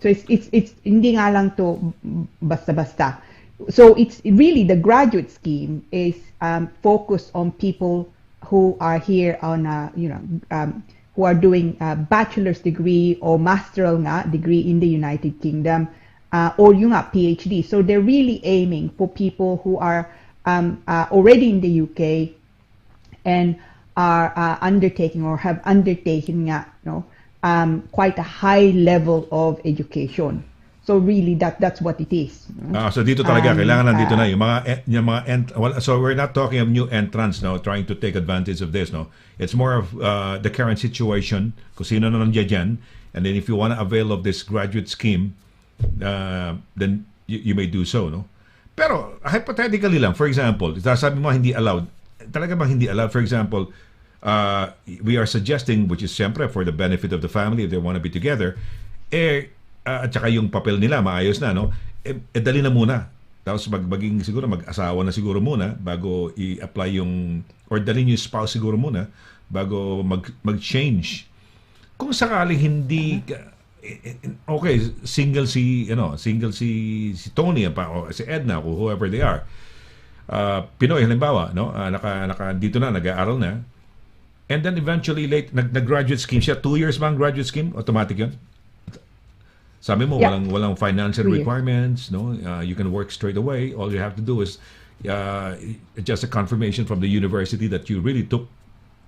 so it's hindi nga lang to basta-basta. So it's really the graduate scheme is focused on people who are here on who are doing a bachelor's degree or master's degree in the United Kingdom. Or yung PhD. So they're really aiming for people who are already in the UK and are undertaking or have undertaken quite a high level of education. So really that's what it is. So dito talaga kailangan nandito na yung mga so we're not talking of new entrants now trying to take advantage of this, no. It's more of the current situation, kung sino na nandiyan dyan, and then if you want to avail of this graduate scheme, then you may do so, no? Pero hypothetically lang, for example, sabi mo hindi allowed. Talaga bang hindi allowed? For example, we are suggesting, which is siyempre for the benefit of the family if they want to be together, at saka yung papel nila maayos na, no? Dali na muna. Tapos maging siguro mag-asawa na siguro muna bago i-apply yung, or dali yung spouse siguro muna bago mag-change. Kung sakaling hindi okay, single si Tony o si Edna o whoever they are. Pinoy halimbawa, no? Naka dito na, nag-aaral na. And then eventually nag-graduate scheme siya. 2 years bang graduate scheme? Automatic 'yun. Sabi mo walang financial requirements, no? You can work straight away. All you have to do is just a confirmation from the university that you really took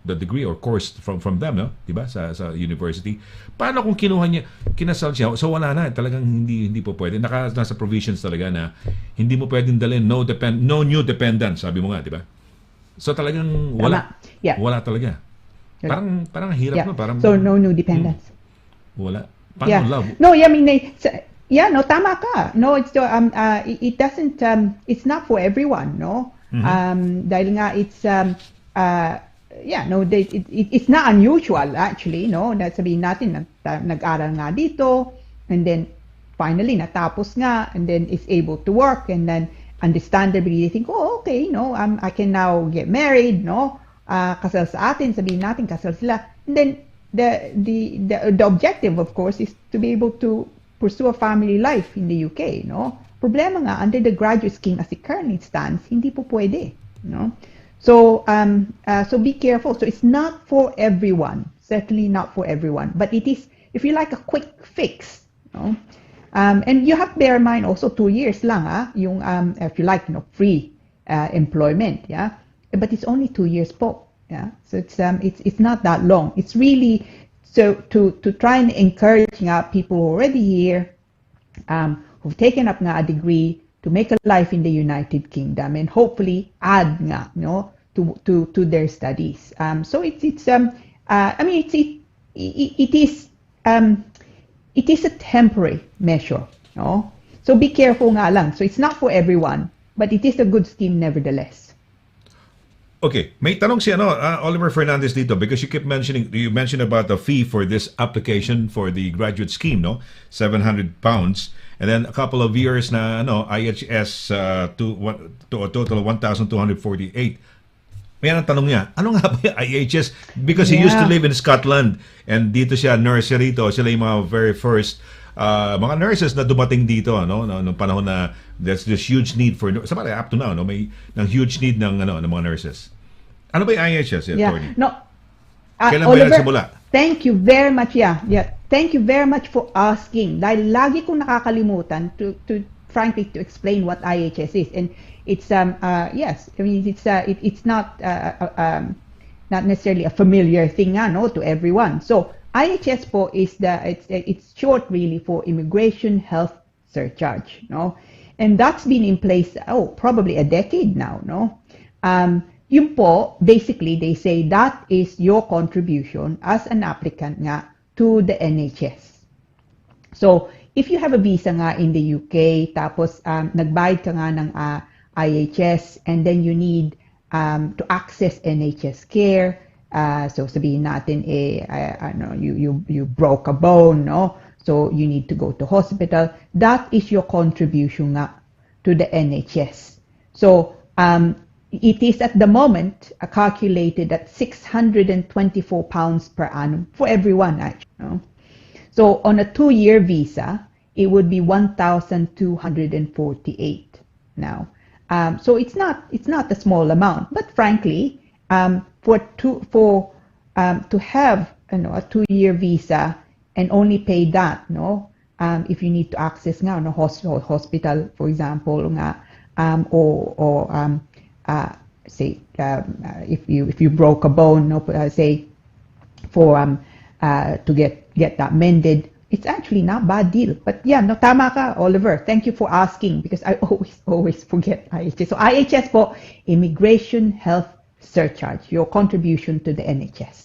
the degree or course from them, no? Diba? Sa university. Paano kung kinasal siya? So wala na, talagang hindi po pwede. Nasa provisions talaga na hindi mo pwedeng dalhin no new dependent, sabi mo nga, diba? So talagang wala. Wala talaga. Parang hirap, no? Parang so no new dependence. Wala. Paano love? No, I mean no, tama ka. No, it's it doesn't it's not for everyone, no? Dahil nga it's it's not unusual actually, no? Sabihin natin nag-aral nga dito and then finally natapos nga and then is able to work and then understandably they think, oh, okay, no, I can now get married, no? Kasal sa atin, sabihin natin kasal sila. And then the objective of course is to be able to pursue a family life in the UK, no? Problema nga under the graduate scheme as it currently stands, hindi po pwede, no? So so be careful. So it's not for everyone, certainly not for everyone, but it is, if you like, a quick fix, no? And you have to bear in mind also 2 years lang yung if you like, free employment, yeah, but it's only 2 years po, yeah. So it's not that long. It's really so to try and encourage people who are already here, who've taken up a degree to make a life in the United Kingdom and hopefully add to their studies. So it is a temporary measure, no? So be careful nga lang. So it's not for everyone, but it is a good scheme nevertheless. Okay, may tanong si Oliver Fernandez dito because you mentioned about the fee for this application for the graduate scheme, no? £700, and then a couple of years na IHS to a total of 1,248. May ang tanong niya, ano nga ba yung IHS? Because he used to live in Scotland and dito siya nursery to, sila yung mga very first mga nurses na dumating dito, noong panahon na there's this huge need for, sa up to now, may huge need ng mga nurses. Ano ba yung IHS, attorney? No, kailan ba Oliver, yan nagsimula? Thank you very much. Thank you very much for asking. Dahil lagi kong nakakalimutan to frankly to explain what IHS is, and it's yes, I mean it's not not necessarily a familiar thing, to everyone. So IHS po is it's short really for Immigration Health Surcharge, no, and that's been in place probably a decade now, no. Yun po, basically, they say that is your contribution as an applicant to the NHS. So, if you have a visa in the UK, tapos nagbayad ka ng IHS, and then you need to access NHS care, So sabihin natin you broke a bone, no? So you need to go to hospital. That is your contribution nga to the NHS. So it is at the moment calculated at £624 per annum for everyone, actually. No? So on a 2-year visa, it would be 1,248 now. So it's not a small amount, but frankly, to have a 2-year visa and only pay that, no, if you need to access nga no hospital, for example, nga, say if you broke a bone, no, say for to get that mended, it's actually not bad deal. But yeah, no, tama ka, Oliver. Thank you for asking because I always forget IHS. So IHS po, Immigration Health Surcharge, your contribution to the NHS.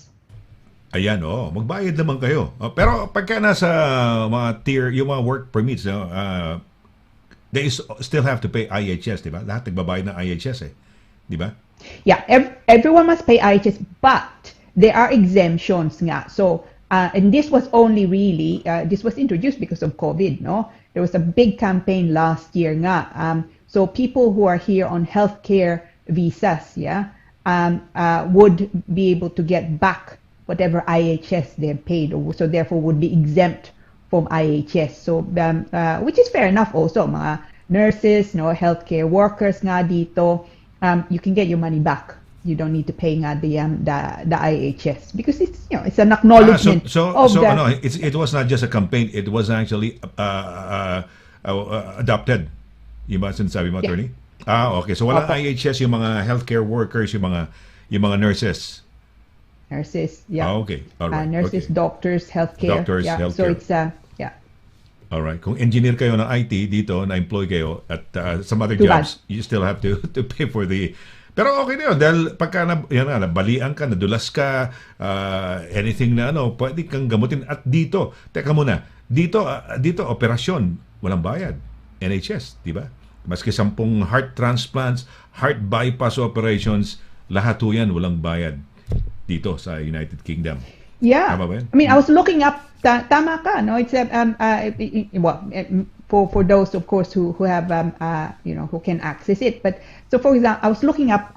Ayan, magbayad naman kayo. Pero pagka nasa mga tier, yung mga work permits, they still have to pay IHS, di ba? Lahat nagbabayad ng IHS di ba? Yeah, everyone must pay IHS, but there are exemptions nga. So, and this was only really, this was introduced because of COVID, no? There was a big campaign last year nga. So people who are here on healthcare visas, would be able to get back whatever IHS they paid, so therefore would be exempt from IHS. So, which is fair enough also, mga nurses, no, healthcare workers nga dito, you can get your money back. You don't need to pay nga the IHS because it's it's an acknowledgement it was not just a campaign, it was actually adopted. Yung ba sinasabi mo, attorney? Okay. So walang IHS yung mga healthcare workers, yung mga nurses. Nurses, yeah. Okay. All right. Nurses, doctors, healthcare. Doctors, healthcare. So it's All right. Kung engineer kayo ng IT dito, na-employ kayo at some other jobs, you still have to pay for the. Pero okay na yun dahil pagka nabalian ka, nadulas ka, anything na pwede kang gamutin. At dito, teka muna, dito operasyon, walang bayad. NHS, di ba? Maski 10 heart transplants, heart bypass operations, lahat ho yan walang bayad dito sa United Kingdom. Yeah. Tama ba yan? I mean, I was looking up, tama ka, no? It's for those, of course, who have who can access it. But so, for example, I was looking up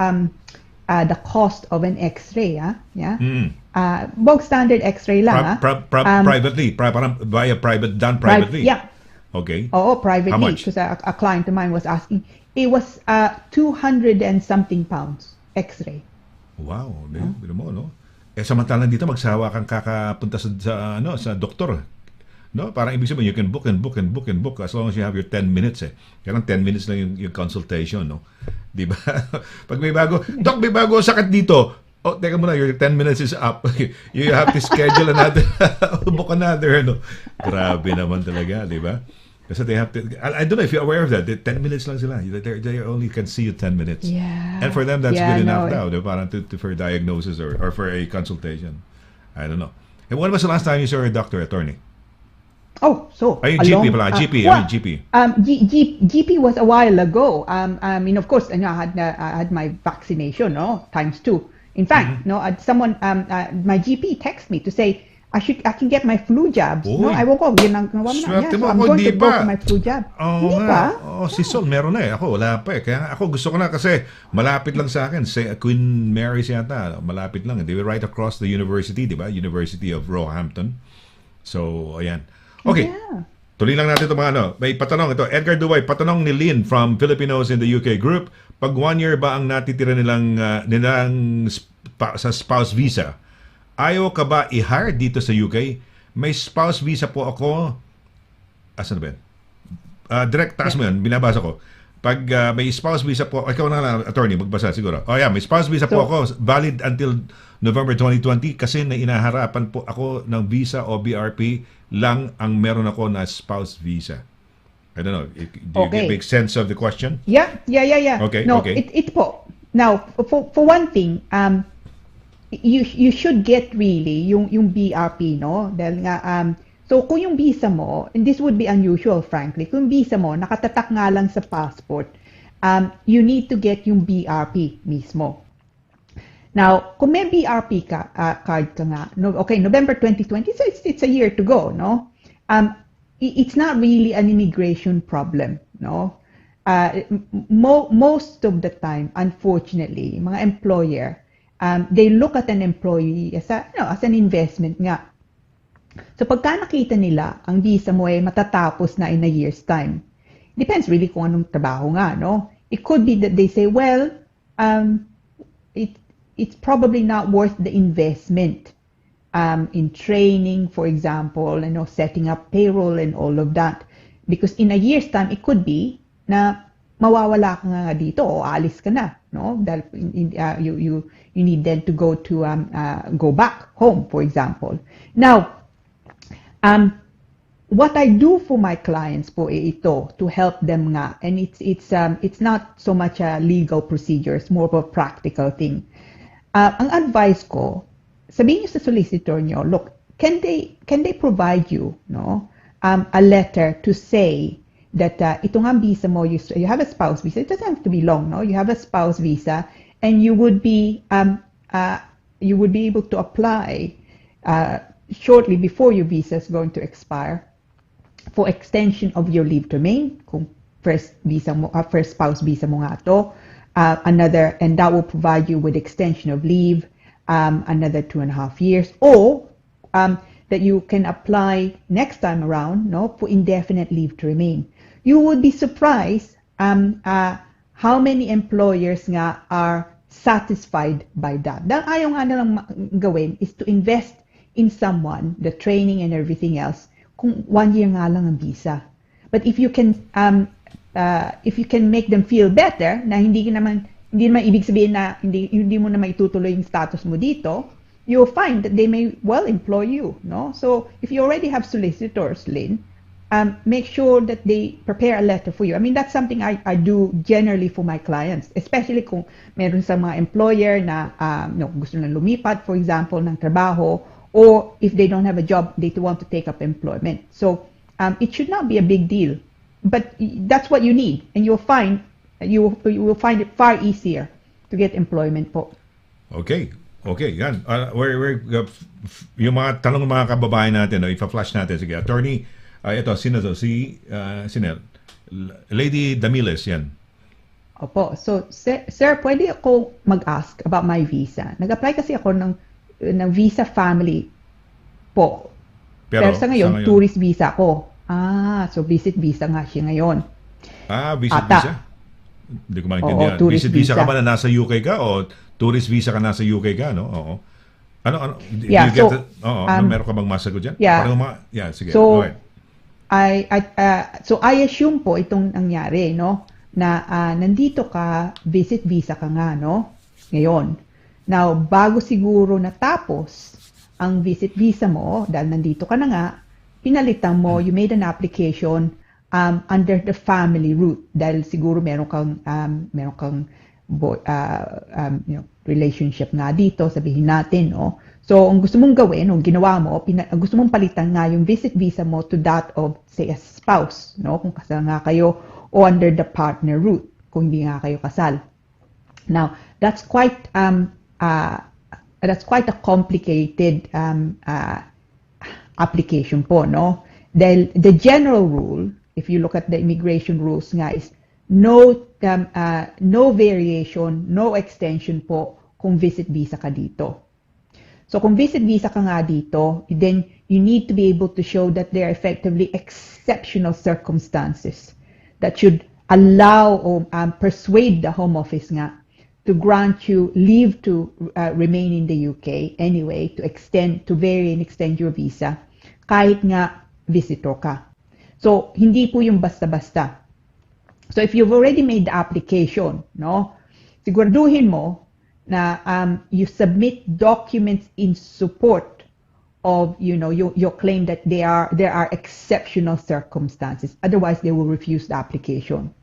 the cost of an X-ray. Bog standard X-ray lang. Privately, via privately. Yeah. Okay. Privately. How much? Because a client of mine was asking. It was 200 and something pounds X-ray. Wow, biro mo, no? Samantalang dito magsawa kang kakapunta sa doktor. No, parang ibig sabihin you can book as long as you have your 10 minutes Kaya 10 minutes lang yung consultation, no? 'Di ba? Pag may bago, doc, may bago sakit dito. Oh, teka muna, your 10 minutes is up. You have to schedule another, book another, no? Grabe naman talaga, 'di ba? Kasi they have to, I don't know if you're aware of that. 10 minutes lang sila. They only can see you 10 minutes. Yeah. And for them, that's good enough now. Parang for diagnosis or for a consultation. I don't know. And when was the last time you saw a doctor, attorney? GP pala. GP was a while ago. I mean, of course, I had my vaccination, no, ×2. In fact, someone, my GP texted me to say, I can get my flu jabs. Oy. No, I won't go. Swerte mo, I'm ako, going di to go ba? for my flu jab. Oo Hindi nga. ba? Si Sol, meron na Ako, wala pa Kaya ako gusto ko na kasi malapit lang sa akin. Queen Mary's yata. Malapit lang. They were right across the university, di ba? University of Roehampton. So, ayan. Okay. Yeah. Tuloy lang natin ito mga May patanong ito. Edgar Duway, patanong ni Lynn from Filipinos in the UK group. Pag 1 year ba ang natitira nilang sa spouse visa, ayaw ka ba i-hire dito sa UK? May spouse visa po ako. Asan ba yan? Direct taas mo yan. Binabasa ko. Pag may spouse visa po, ikaw na lang, attorney, magbasa siguro. May spouse visa po ako. Valid until November 2020 kasi na inaharapan po ako ng visa o BRP lang ang meron ako na spouse visa. I don't know. Do you make sense of the question? Yeah. Okay. No, okay. It's po. Now, for one thing, you should get really yung BRP, no? Dahil nga, so kung yung visa mo, and this would be unusual, frankly, kung visa mo, nakatatak nga lang sa passport, you need to get yung BRP mismo. Now, kung may BRP card ka nga, okay, November 2020, so it's a year to go, no? It's not really an immigration problem, no? Most of the time, unfortunately, mga employer, they look at an employee as an investment nga. So pagka nakita nila ang visa mo ay matatapos na in a year's time, depends really kung anong trabaho nga, no? It could be that they say, well, it's probably not worth the investment in training, for example, setting up payroll and all of that. Because in a year's time, it could be na mawawala ka nga dito o alis ka na, no? Dahil you need then to go back home, for example. Now, what I do for my clients po ito to help them nga, and it's not so much a legal procedure, it's more of a practical thing. Ang advice ko, sabihin niyo sa solicitor niyo, look, can they provide you, no, a letter to say that ito nga visa mo, you have a spouse visa. It doesn't have to be long, no? You have a spouse visa, and you would be able to apply shortly before your visa is going to expire for extension of your leave to remain. Kung first spouse visa mo nga to, another, and that will provide you with extension of leave, another 2.5 years, or that you can apply next time around, no, for indefinite leave to remain. You would be surprised how many employers nga are satisfied by that. Dahil ayaw nga nalang gawin is to invest in someone, the training and everything else, kung 1 year nga lang ang visa. But if you can make them feel better, na hindi naman ibig sabihin na hindi mo na maitutuloy yung status mo dito, you'll find that they may well employ you, no? So if you already have solicitors, Lynn, make sure that they prepare a letter for you. I mean, that's something I do generally for my clients, especially kung meron sa mga employer na gusto na lumipat, for example, ng trabaho, or if they don't have a job, they want to take up employment. So it should not be a big deal, but that's what you need, and you will find it far easier to get employment po. Okay, yan. Yung mga tanong ng mga kababayan natin, ipa-flash natin. Sige, attorney, ito, sino to? Sino? Lady Damiles, yan. Opo. So, sir, pwede ako mag-ask about my visa. Nag-apply kasi ako ng visa family po. Pero sa ngayon, tourist visa ko. So visit visa nga siya ngayon. Visit visa? Hindi ko maintindihan. Visit visa ka ba na nasa UK ka o tourist visa ka nasa UK ka, no? Oo. Ano? Yeah, meron ka bang masagot dyan? Yeah. Sige. So, okay. I assume po itong nangyari, no? Na nandito ka, visit visa ka nga, no? Ngayon. Now, bago siguro natapos ang visit visa mo, dahil nandito ka na nga, pinalitan mo, you made an application under the family route, dahil siguro meron kang relationship nga dito, sabihin natin, no? So, ang gusto mong gawin, o ginawa mo, gusto mong palitan nga yung visit visa mo to that of, say, a spouse, no? Kung kasal nga kayo, o under the partner route, kung hindi nga kayo kasal. Now, that's quite a complicated application po, no? The general rule, if you look at the immigration rules nga, is no variation, no extension po kung visit visa ka dito. So kung visit visa ka nga dito, then you need to be able to show that there are effectively exceptional circumstances that should allow or persuade the Home Office nga to grant you leave to remain in the UK anyway, to vary and extend your visa, kahit nga visitor ka. So, hindi po yung basta-basta. So, if you've already made the application, no, siguraduhin mo na you submit documents in support of, your claim that there are exceptional circumstances. Otherwise, they will refuse the application.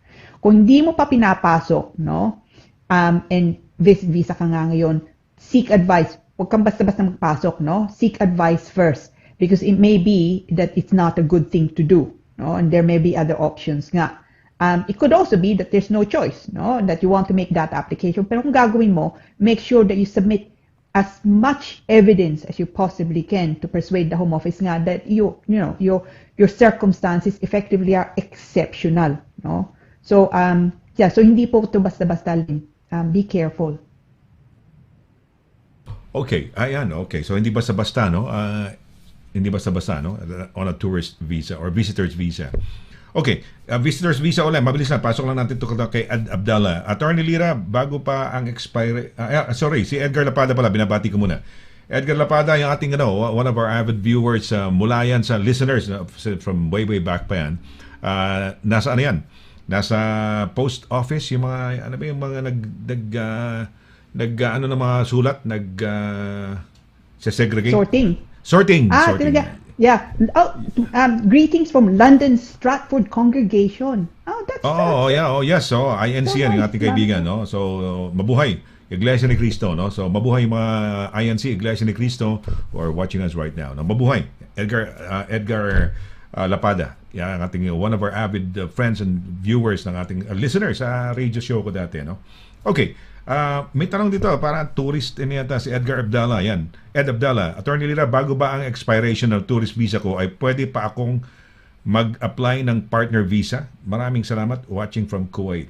Kung hindi mo pa pinapasok, no, and visit visa ka nga ngayon, seek advice. Huwag kang basta-basta magpasok, no? Seek advice first, because it may be that it's not a good thing to do, no? And there may be other options nga. It could also be that there's no choice, no, that you want to make that application. Pero kung gagawin mo, make sure that you submit as much evidence as you possibly can to persuade the Home Office nga that your circumstances effectively are exceptional, no? So so hindi po ito basta-basta Lynn. Be careful. Okay, ayan, okay. So hindi basta-basta, no? Hindi basta-basta, no? On a tourist visa or visitor's visa. Okay, visitor's visa ulit. Mabilis na, pasok lang natin ito kay Abdallah. Attorney Lira, bago pa ang expire... sorry, si Edgar Lapada pala, binabati ko muna. Edgar Lapada, yung ating one of our avid viewers, mula yan sa listeners from way back pa yan. Nasa ano yan? Nasa post office, yung mga, ano ba yung mga ano na mga sulat, segregate? Sorting. Talaga. Yeah. Greetings from London Stratford Congregation. Oh, that's yes. So, INC yan, yung ating kaibigan, no? So, mabuhay. Iglesia ni Cristo, no? So, mabuhay mga INC, Iglesia ni Cristo, who are watching us right now. No? Mabuhay. Edgar Lapada. Yan, ang ating, one of our avid friends and viewers ng ating listeners sa radio show ko dati, no? Okay. May tanong dito, parang tourist yata si Edgar Abdallah. Yan. Ed Abdallah, Attorney Lira, bago ba ang expiration ng tourist visa ko, ay pwede pa akong mag-apply ng partner visa? Maraming salamat. Watching from Kuwait.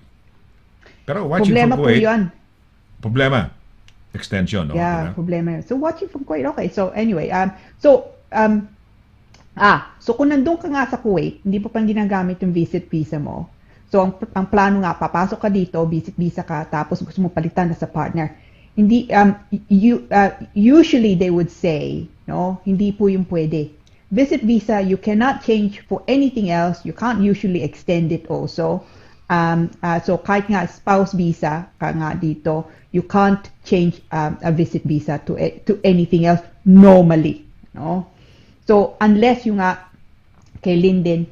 Pero watching problema from Kuwait... po yun. Problema. Extension, no? Yeah, diba? problema. So watching from Kuwait. Okay. So anyway, so kung nandun ka nga sa Kuwait, hindi pa pang ginagamit yung visit visa mo. So ang plano nga, papasok ka dito, visit visa ka, tapos gusto mo palitan na sa partner. Hindi usually they would say, no, hindi po yung pwede. Visit visa, you cannot change for anything else. You can't usually extend it also. So kahit nga spouse visa ka nga dito, you can't change a visit visa to anything else normally, no? So unless yung nga kay Linden,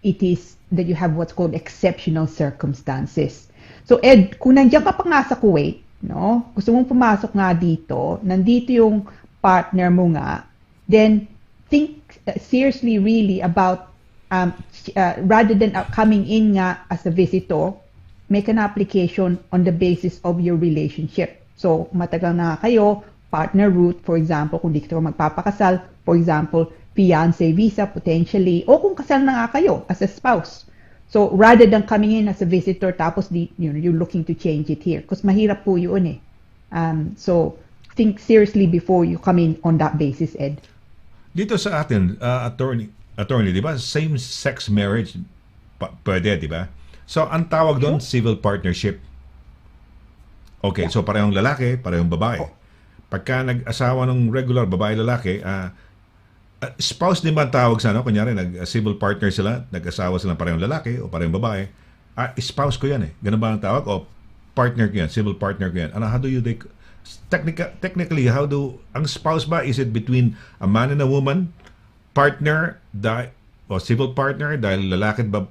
it is that you have what's called exceptional circumstances. So Ed, kung nandiyan ka pa nga sa Kuwait, no, gusto mong pumasok nga dito, nandito yung partner mo nga, then think seriously really about rather than coming in nga as a visitor, make an application on the basis of your relationship. So matagal na kayo, partner route, for example, kung di kayo magpapakasal, for example, fiancé visa potentially, o kung kasal na nga kayo as a spouse. So rather than coming in as a visitor tapos you're looking to change it here, because mahirap po yun eh. So think seriously before you come in on that basis, Ed. Dito sa atin, attorney, di ba? Same-sex marriage, pwede, di ba? So ang tawag doon, civil partnership. Okay, so parehong lalaki, parehong babae. Pagka nag-asawa ng regular babae-lalaki, spouse din ba ang tawag sa kunyari nag-civil partner sila, nag-asawa sila parehong lalaki o parehong babae, spouse ko yan eh. Ganun ba ang tawag? O partner ko yan, civil partner ko yan. How do you technically, ang spouse ba, is it between a man and a woman, partner, o civil partner, dahil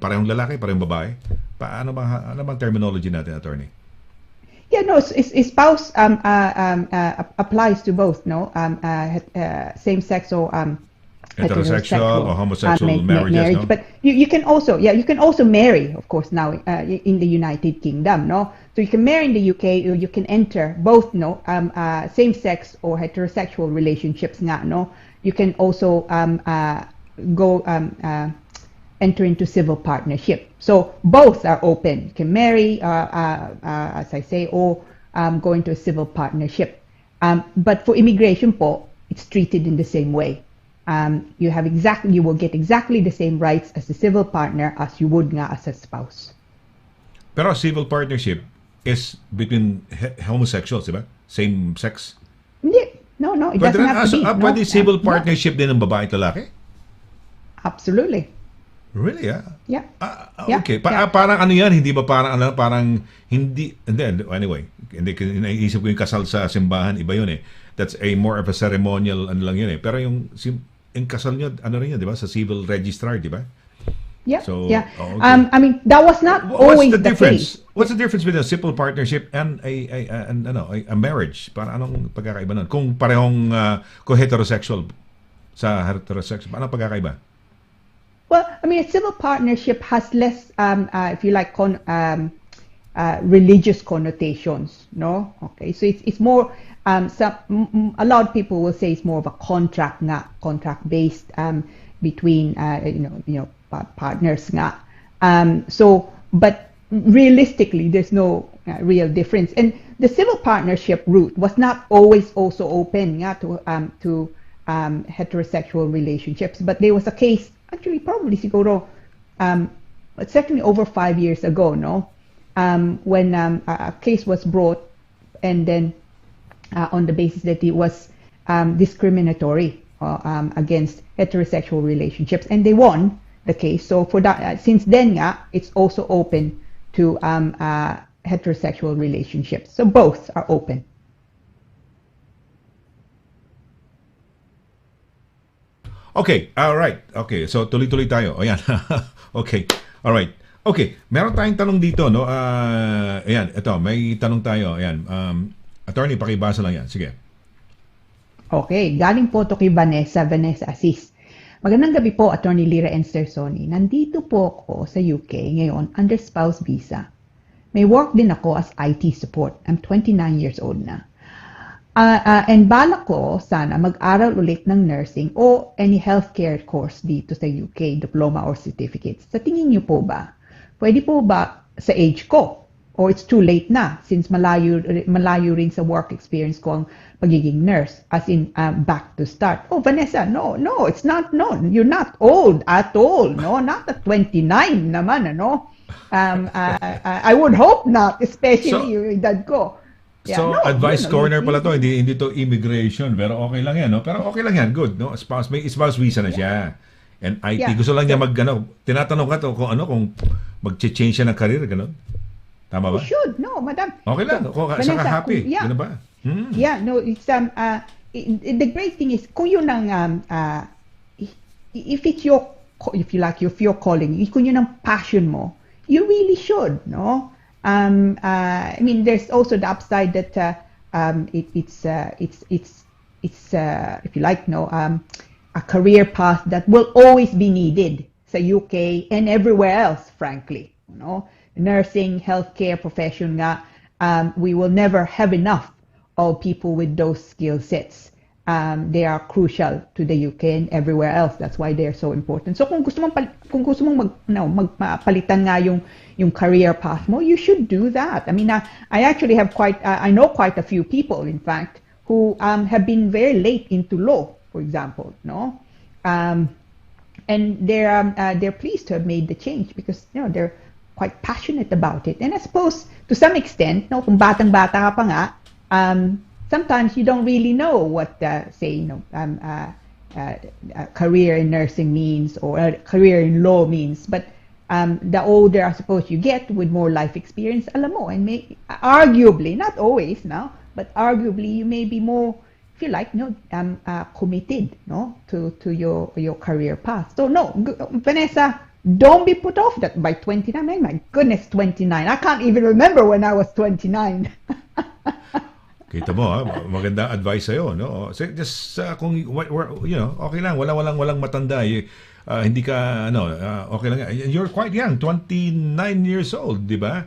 parehong lalaki, parehong babae? Ano bang terminology natin, attorney? Yeah, no, spouse applies to both, no? Same-sex or heterosexual or homosexual marriages, no? But you can also marry, of course, now in the United Kingdom, no? So you can marry in the UK, or you can enter both, no, same-sex or heterosexual relationships, nga, no? You can also enter into civil partnership. So both are open. You can marry, as I say, or go into a civil partnership. But for immigration po, it's treated in the same way. You will get exactly the same rights as a civil partner as you would nga as a spouse. Pero civil partnership is between homosexuals, di ba? Same sex? Hindi. No, it doesn't have to be. Pwede civil partnership din ng babae at lalaki? Absolutely. Really, Yeah. Okay. Parang ano yan, hindi ba parang hindi, and then, anyway, hindi, naisip ko yung kasal sa simbahan, iba yun eh. That's a more of a ceremonial, lang yun eh. Pero yung kasal nyo, rin yun, di ba? Sa civil registrar, di ba? Yeah. So, yeah. Oh, okay. I mean, that was not always the case. What's the difference between a civil partnership and a marriage? Para anong pagkakaiba nun? Kung parehong kung heterosexual, sa heterosexual, anong pagkakaiba? Well, I mean, a civil partnership has less, if you like, religious connotations, no? Okay, so it's more, a lot of people will say it's more of a contract nga, contract-based between, partners nga. But realistically, there's no real difference. And the civil partnership route was not always also open nga, to heterosexual relationships, but there was a case, actually probably siguro, certainly over 5 years ago, no, when a case was brought, and then on the basis that it was discriminatory against heterosexual relationships, and they won the case. So for that, since then, it's also open to heterosexual relationships. So both are open. Okay, all right. Okay, so tuloy-tuloy tayo. Ayan. Okay. All right. Okay, meron tayong tanong dito, no? Ayan, ito, may tanong tayo. Ayan. Attorney, pakibasa lang yan. Sige. Okay, galing po to kay Vanessa Assis. Magandang gabi po, Attorney Lira and Sir Sonny. Nandito po ako sa UK ngayon under spouse visa. May work din ako as IT support. I'm 29 years old na. And balak ko sana mag-aral ulit ng nursing o any healthcare course dito sa UK, diploma or certificates. Sa tingin niyo po ba, pwede po ba sa age ko? Or it's too late na since malayo rin sa work experience ko ang pagiging nurse, as in back to start. Oh, Vanessa, no, it's not, no, you're not old at all, no, not at 29 naman, ano. I would hope not, especially yung edad ko. Yeah, so, advice corner pala to, hindi to immigration, pero okay lang yan, no? Pero okay lang yan, good, no? May spouse visa na siya. And IT, gusto lang niya tinatanong ka to kung mag-change siya ng career, gano'n? Tama ba? You should, no, madam. Okay lang, saka happy, gano'n ba? Yeah, no, it's, the great thing is, kung yun ang, if it's your, if you're calling, kung yun ang passion mo, you really should, no? I mean, there's also the upside that it's if you like, no, a career path that will always be needed sa UK and everywhere else, frankly. You know, nursing, healthcare profession nga, we will never have enough of people with those skill sets. They are crucial to the UK and everywhere else. That's why they're so important. So kung gusto mong magpalitan nga yung career path mo, you should do that. I mean, I actually have I know quite a few people, in fact, who have been very late into law, for example, no, and they're pleased to have made the change because they're quite passionate about it. And I suppose to some extent, no, kung batang-bata ka pa nga, sometimes you don't really know what, career in nursing means or a career in law means. But the older, I suppose, you get with more life experience, alam mo, and arguably, not always now, but arguably, you may be more, if you like, committed, no, to your career path. So no, Vanessa, don't be put off that by 29. My goodness, 29. I can't even remember when I was 29. Kita mo, magandang advice sa'yo, no? So, just kung okay lang, walang matanda, hindi ka okay lang. You're quite young, 29 years old, di ba?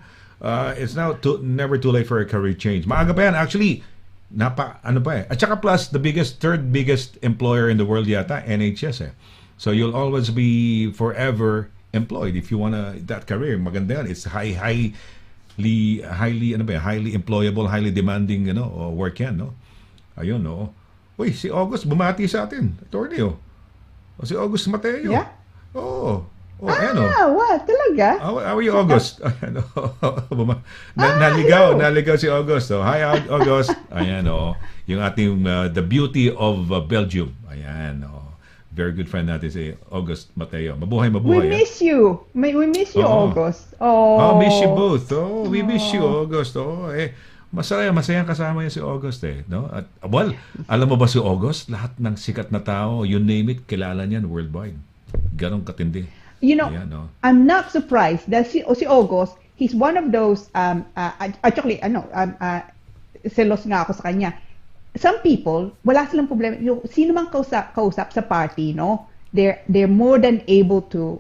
It's now never too late for a career change. Maaga pa yan, actually. At saka plus the third biggest employer in the world yata, NHS eh. So you'll always be forever employed if you wanna that career. Maganda yan. It's highly employable, highly demanding, work yan, no? Ayun, no? Uy, si August bumati sa atin. Attorney, oh. Si August Mateo. Yeah? Oo. Ayan, oh. What? Talaga? How are you, August? Ayan, oh. Naligaw si August, oh. Hi, August. Ayan, oh. Yung ating, the beauty of Belgium. Ayan, oh. Very good friend natin si August Mateo. Mabuhay. We miss you. We miss you, August. Oh, miss you both. Oh, we miss you, August. Oh, masayang kasama yan si August eh, no? At alam mo ba si August, lahat ng sikat na tao, you name it, kilala niyan worldwide. Ganon katindi. Ayan, no? I'm not surprised that si August, he's one of those actually selos nga ako sa kanya. Some people, wala silang problema. Sino mang kausap sa party, no? they're more than able to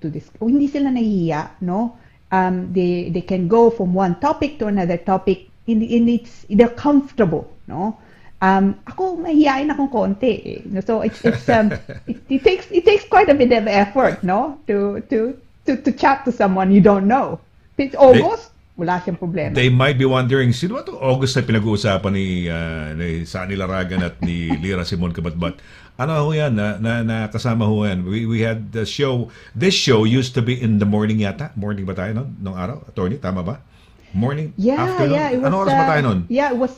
this. Hindi sila nahihiya, no? They can go from one topic to another topic. They're comfortable, no? Ako mahihain akong konti, eh. So it takes quite a bit of effort, no? To chat to someone you don't know. If it's August, wala siyang problema. They might be wondering, sino ba itong August na pinag-uusapan ni Sonny Laragan at ni Lira Simon-CABATBAT? Ano ho yan? Kasama ho yan. We had the show. This show used to be in the morning yata. Morning ba tayo nun? Nung araw? Attorney, tama ba? Morning? Afternoon? Yeah. It was, ano oras ba tayo nun? Yeah, it was.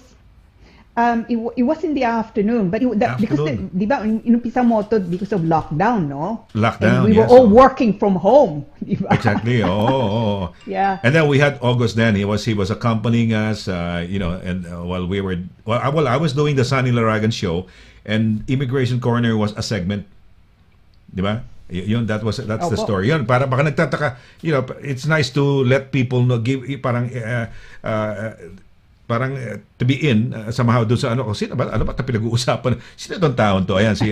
It was in the afternoon, but because di ba inumpisa mo to because of lockdown, no? Lockdown, and we were all working from home, di ba? Exactly. Oh. Yeah. And then we had August. Then he was accompanying us, and while we were I was doing the Sonny Laragan show, and Immigration Corner was a segment, di ba? Yun, that's the story. Yun, para baka nagtataka, it's nice to let people know, give parang to be in somehow doon sa sino ba tayo pinag-uusapan, sino itong taon to, ayan si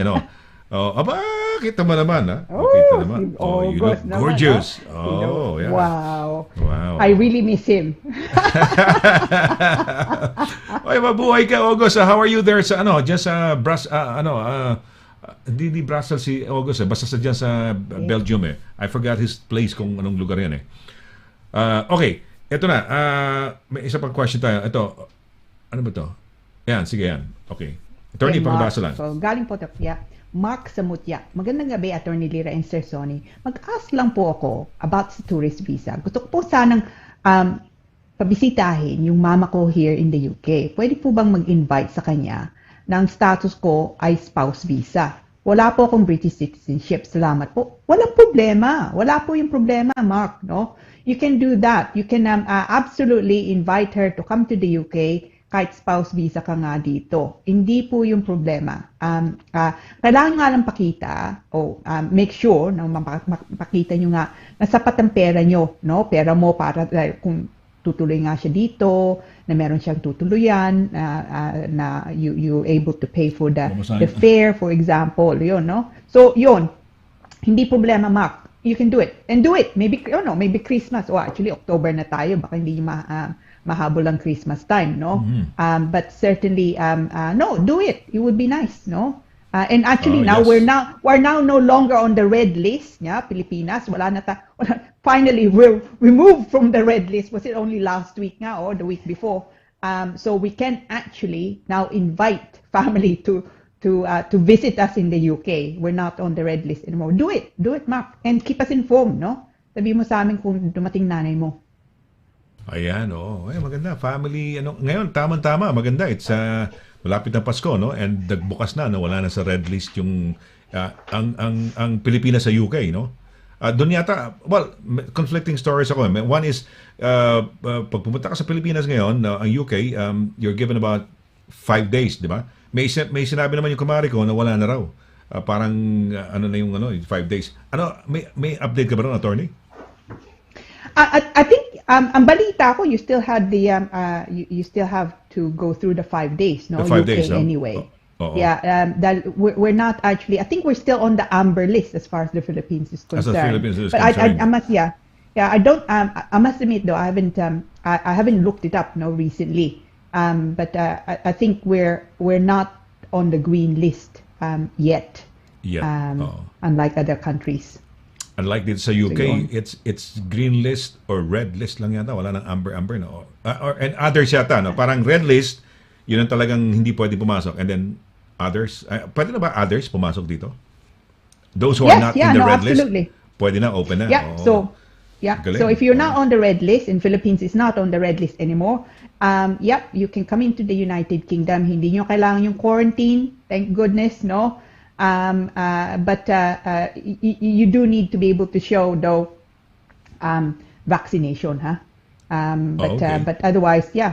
aba, kita mo naman, ha? Kita naman. You look gorgeous. Yeah. Wow. I really miss him. Oy, mabuhay ka, August. How are you there sa just sa hindi Brussels si August, basta sa dyan sa Belgium, eh. I forgot his place kung anong lugar yan, eh. Okay. Ito na, may isa pang question tayo. Ito, ano ba to? Yan, sige yan. Okay. Attorney, pakibasa lang. So, galing po ito. Yeah. Mark Samutya. Magandang gabi, Attorney Lira and Sir Sonny. Mag-ask lang po ako about sa tourist visa. Gusto ko po sanang pabisitahin yung mama ko here in the UK. Pwede po bang mag-invite sa kanya na ang status ko ay spouse visa? Wala po akong British citizenship. Salamat po. Walang problema. Wala po yung problema, Mark, no? You can do that. You can absolutely invite her to come to the UK kahit spouse visa ka nga dito. Hindi po yung problema. Kailangan nga lang pakita make sure na makita nyo nga na sapat ang pera nyo, no? Pera mo para kung tutuloy nga siya dito, na meron siyang tutuluyan, na you're able to pay for the fare, for example, yun, no? So, yun. Hindi problema, Mark. You can do it. And do it. Maybe, maybe Christmas. Actually, October na tayo. Baka hindi mahabol ang Christmas time, no? Mm-hmm. But certainly, no, do it. It would be nice, no? And actually, yes. we're now no longer on the red list. Yeah, Pilipinas. Finally, we moved from the red list. Was it only last week nga or the week before? So we can actually now invite family to visit us in the UK. We're not on the red list anymore. Do it, Mark, and keep us informed, no? Sabi mo sa amin kung dumating nanay mo. Ayan, ay, maganda. Family, ngayon, tamang-tama, maganda. It's malapit na Pasko, no? And nagbukas na, no? Wala na sa red list yung ang Pilipinas sa UK, no? Doon yata, conflicting stories ako. One is, pag pumunta ka sa Pilipinas ngayon, ang UK, you're given about 5 days, di ba? May sinabi naman yung kumari ko na wala na raw. Parang, na yung 5 days. May update ka ba ron, Attorney? I think, ang balita ko, you still had you still have to go through the 5 days, no? The 5 UK days, no? anyway. Yeah, that we're not actually. I think we're still on the amber list as far as the Philippines is concerned. As the Philippines is but concerned. I must, I don't. I must admit though, I haven't looked it up, no, recently. But I think we're not on the green list yet. Unlike other countries. Unlike dito sa UK, it's green list or red list lang yata. Wala nang amber, no? And others yata, no? Parang red list, yun ang talagang hindi pwede pumasok. And then others, pwede na ba others pumasok dito? Those who are not in the red absolutely. list, pwede na, open na. Yeah, so if you're not on the red list, and Philippines is not on the red list anymore, you can come into the United Kingdom. Hindi nyo kailangan yung quarantine, thank goodness, no? But you do need to be able to show, though, vaccination, huh? But otherwise, you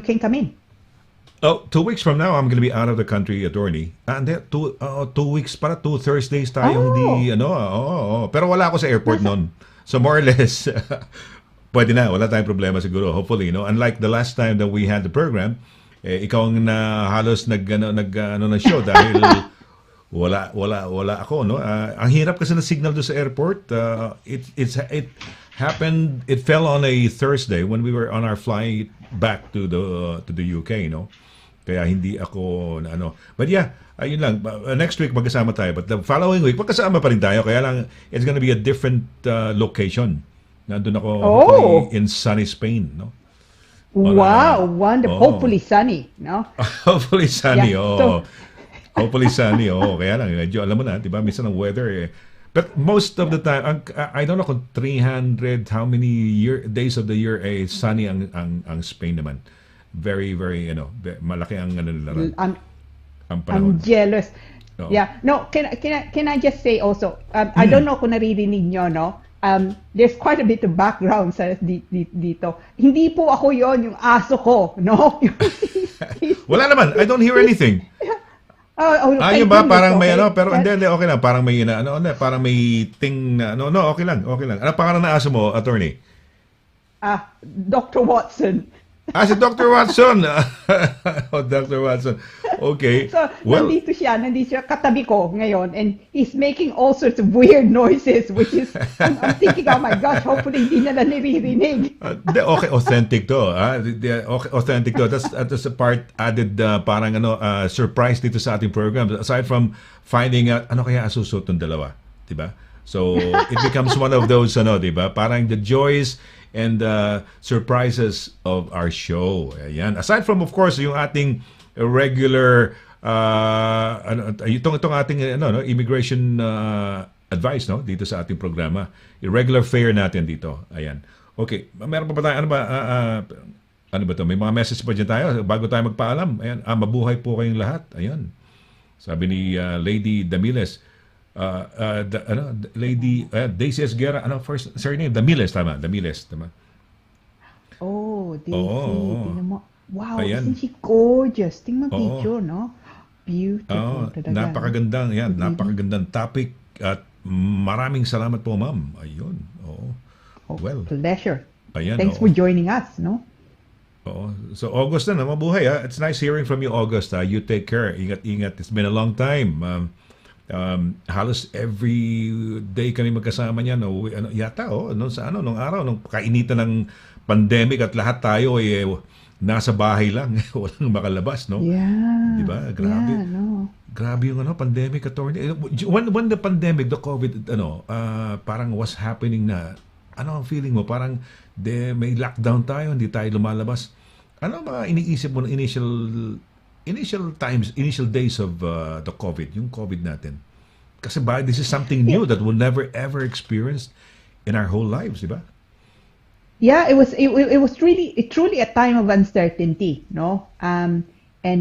can come in. 2 weeks from now, I'm going to be out of the country, Attorney. And then 2 weeks para 2 Thursdays tayo Pero wala ako sa airport noon. So more or less, pwede na. Wala tayong problema siguro, hopefully, no? Unlike the last time that we had the program, ikaw ang halos nag na show dahil wala ako, no. Ang hirap kasi ng signal doon sa airport. It happened. It fell on a Thursday when we were on our flight back to the UK, no. Kaya hindi ako na ano. But yeah, ayun lang. Next week magkasama tayo. But the following week magkasama pa rin tayo. Kaya lang it's gonna be a different location. Nandun ako hopefully in sunny Spain, no. Wow, wonderful. Hopefully sunny, no? Hopefully sunny, Yeah, so- Hopefully sunny, Kaya lang, medyo alam mo na, di ba? Minsan ang weather, But most of the time, I don't know kung 300, how many days of the year sunny ang Spain naman. Very, very, malaki ang nila. Ang panahon. I'm jealous. Oo. Yeah. No, can I just say also, I don't know kung naririnig nyo, no? There's quite a bit of background sa dito. Hindi po ako yon, yung aso ko, no? Wala naman. I don't hear anything. Yun ba? Parang may pero hindi, okay lang. Parang may, parang may ting, okay lang. Ano pangalan ng aso mo, attorney? Dr. Watson. Si Dr. Watson. Dr. Watson. Okay. So, nandito siya katabi ko ngayon, and he's making all sorts of weird noises, which is, I'm thinking, oh my gosh, hopefully hindi na naririnig. Okay, authentic to. Okay, authentic to. That's a part added, parang surprise dito sa ating program. Aside from finding out, ano kaya asusot ng dalawa? Diba? So, it becomes one of those, diba? Parang the joys and surprises of our show. Ayan. Aside from, of course, yung ating regular itong ating immigration advice, no, dito sa ating programa, irregular fare natin dito. Ayan. Okay, meron pa ba tayo ano ba to? May mga message pa dyan tayo bago tayo magpaalam. Ayan, mabuhay po kayong lahat. Ayan. Sabi ni Lady Damiles, Lady Daisy Esguerra, first surname? Damiles, tama. Oh, Daisy. Oo. Wow, Ayan. isn't she gorgeous? Tingnan picture, no? Beautiful. Talaga. Napakagandang topic at maraming salamat po, ma'am. Ayun. Well. Pleasure. Ayan, Thanks for joining us, no? So August na, mabuhay. It's nice hearing from you, August. You take care. Ingat. It's been a long time. Halos every day kami magkasama niyan. Nung araw, nung kainitan ng pandemic at lahat tayo nasa bahay lang, walang makalabas, no? Yeah. Diba? Grabe. Yeah, no. Grabe yung pandemic, attorney. When the pandemic, the COVID, parang was happening na, ano ang feeling mo? Parang may lockdown tayo, hindi tayo lumalabas. Ano mga iniisip mo ng initial days of the COVID, yung COVID natin? Kasi this is something new that we'll never ever experience in our whole lives, di ba? Yeah, it was truly a time of uncertainty, no? And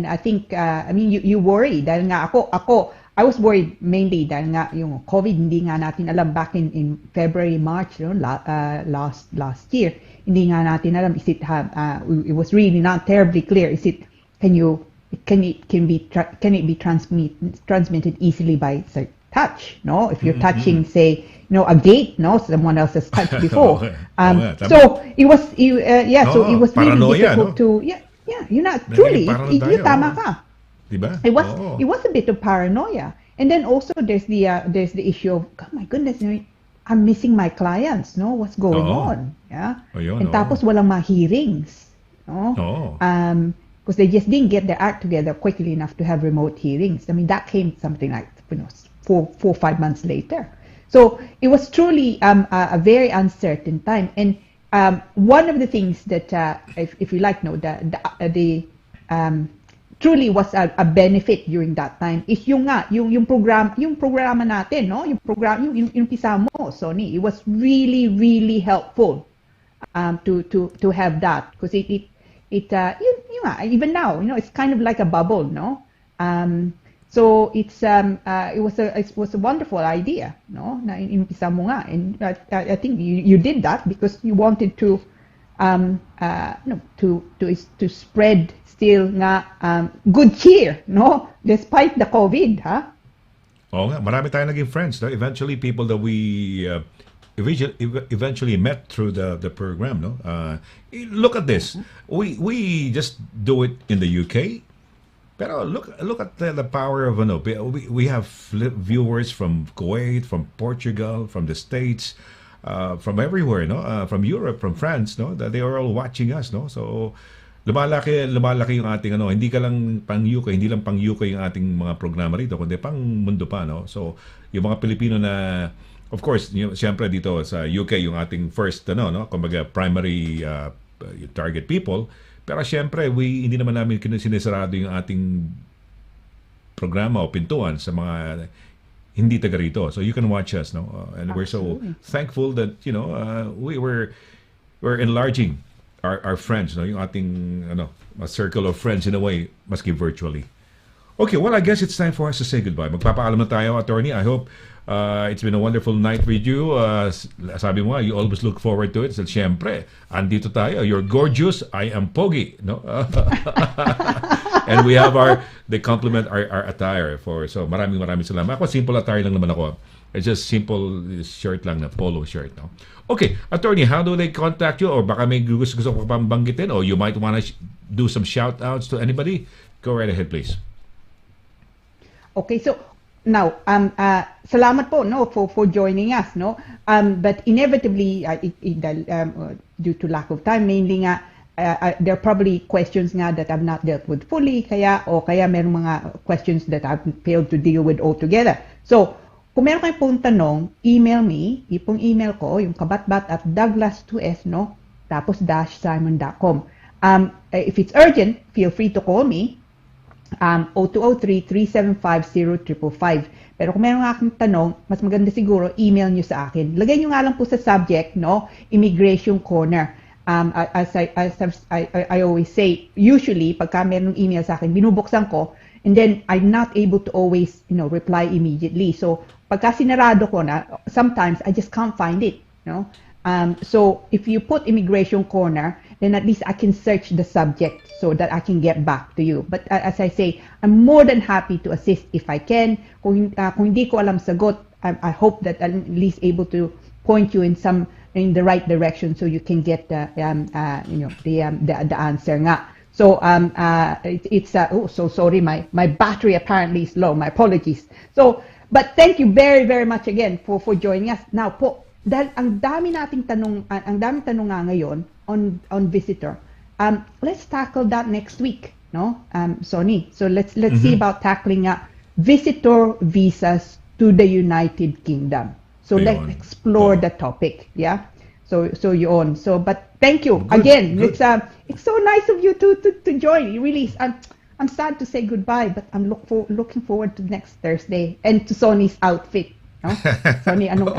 I think you worry dahil nga ako I was worried mainly dahil nga yung COVID hindi nga natin alam back in February, March, last year. Hindi nga natin alam it was really not terribly clear. Can it be transmitted easily by touch, no? If you're touching, say, a gate, no, someone else has touched before. So it was, so it was really difficult to, you're not truly, tama ka. Diba? It was a bit of paranoia, and then also there's the issue of, oh my goodness, I'm missing my clients, no? What's going on? Yeah, and tapos walang hearings, no? Because they just didn't get their act together quickly enough to have remote hearings. I mean, that came something like 4 or 5 months later. So it was truly a very uncertain time. And one of the things that, if you like, truly was a benefit during that time is yung programa natin, no? Yung pisa mo, Sonny. It was really, really helpful to have that, because even now, it's kind of like a bubble, no? So it was a wonderful idea, no? Na inimpisa mo nga, and I think you did that because you wanted to spread still nga good cheer, no? Despite the COVID, ha? Oo nga, marami tayong naging friends, no? Eventually people that we eventually met through the program, no? Look at this. We just do it in the UK. Pero look at the power of ano. We have viewers from Kuwait, from Portugal, from the States, from everywhere, no? From Europe, from France, no? That they are all watching us, no? So lumalaki yung ating ano, hindi ka lang pang UK, hindi lang pang UK yung ating mga programa rito, kundi pang mundo pa, no? So yung mga Pilipino na, of course, siyempre dito sa UK yung ating first ano, no? Kumbaga primary target people. Pero siyempre, hindi naman namin sinisarado yung ating programa o pintuan sa mga hindi taga rito. So you can watch us, no? And we're so thankful that, we're enlarging our friends, no? Yung ating a circle of friends in a way, maski virtually. Okay, well, I guess it's time for us to say goodbye. Magpapaalam na tayo, attorney. I hope it's been a wonderful night with you. Sabi mo, you always look forward to it. So, siyempre, andito tayo. You're gorgeous. I am pogi. No? And we have they compliment our attire. So, maraming salamat. Ako, simple attire lang naman ako. It's just simple shirt lang na polo shirt. No? Okay, attorney, how do they contact you? Or baka may gusto ko pang banggitin? Or you might want to do some shout-outs to anybody? Go right ahead, please. Okay, so now, salamat po, no, for joining us, no. But inevitably, due to lack of time, mainly nga, there are probably questions nga that I've not dealt with fully, kaya merong mga questions that I've failed to deal with altogether. So, kung meron kayong pong tanong, email me, yung email ko, yung kabatbat@douglas2s, no, tapos _simon.com. If it's urgent, feel free to call me. 0203-375-0555. Pero kung meron akong tanong, mas maganda siguro email nyo sa akin. Lagay nyo nga lang po sa subject, no, Immigration Corner. As I always say, usually pagka meron email sa akin, binubuksan ko, and then I'm not able to always, reply immediately. So pagka sinarado ko na, sometimes I just can't find it, no. So if you put Immigration Corner, then at least I can search the subject so that I can get back to you. But as I say, I'm more than happy to assist if I can. Kung hindi ko alam sagot, I hope that I'm at least able to point you in the right direction so you can get the answer nga. So so sorry, my battery apparently is low. My apologies. So, but thank you very, very much again for joining us. Now po, dahil ang daming tanong nga ngayon on visitor. Let's tackle that next week, no? Sonny. So let's see about tackling visitor visas to the United Kingdom. So let's explore the topic, yeah. So yun. So but thank you again. Good. It's so nice of you to join. It really is. I'm sad to say goodbye, but I'm looking forward to next Thursday and to Sonny's outfit. No? Sonny, anong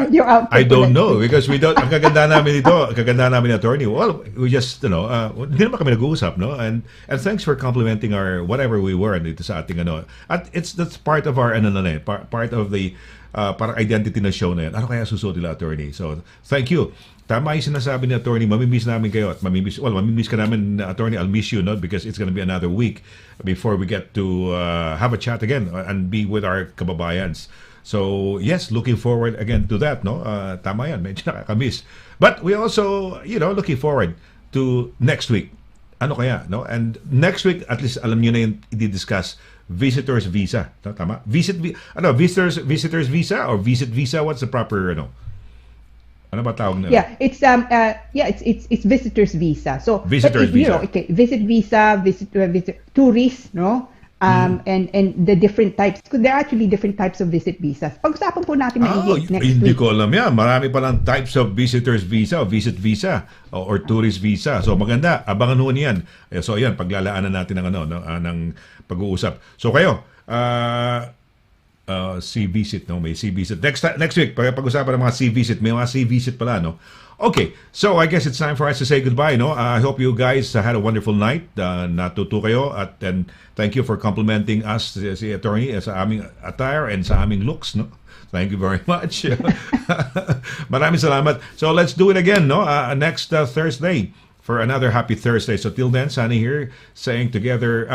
your outfit? I don't know because we don't. Ang kaganda namin attorney. Well, we just hindi naman kami nag-uusap, no? And thanks for complimenting our whatever we were dito sa ating At that's part of our part of the parang identity na show na yan. Ano kaya susuot nila, attorney? So thank you. Tama yung sinasabi ni attorney, mamimiss namin kayo at mamimiss ka namin, attorney. I'll miss you, no? Because it's gonna be another week before we get to have a chat again and be with our kababayans. So, yes, looking forward again to that, no? Tama yan, medyo nakakamiss. But we also, looking forward to next week. Ano kaya, no? And next week, at least alam nyo na yung i-discuss, visitors visa. No? Tama? Visitors visa or visit visa? What's the proper, Ano ba tawag na? Yeah, it's visitors visa. So visitors visa. Visit visa, tourist, no? And the different types. Because there are actually different types of visit visas. Pag-usapan po natin next week. Hindi ko alam yan. Marami palang types of visitors visa o visit visa or tourist visa. So maganda, abangan ho niyan. So ayan, paglalaanan natin ng pag-uusap. So kayo, C-visit, no? May C-visit. Next week, pag-usapan ng mga C-visit. May mga C-visit pala, no? Okay, so I guess it's time for us to say goodbye, no? I hope you guys had a wonderful night. Natuto kayo and thank you for complimenting us, si attorney, sa aming attire and sa aming looks, no? Thank you very much. Maraming salamat. So let's do it again, no? Next Thursday for another happy Thursday. So till then, Sunny here saying together,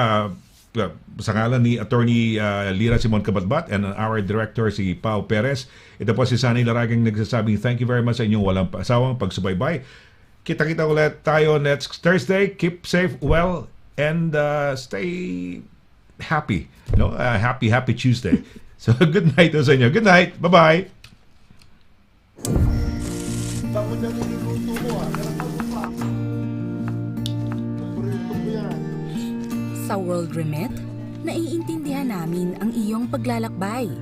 sa ngalan ni Attorney Lira SIMON-CABATBAT and our director si Pao Perez. Ito po si Sunny Laragang nagsasabing thank you very much sa inyong walang asawang pagsubaybay. Kita-kita ulit tayo next Thursday. Keep safe, well, and stay happy. Happy Tuesday. So, good night sa inyo. Good night. Bye-bye. Sa World Remit, naiintindihan namin ang iyong paglalakbay.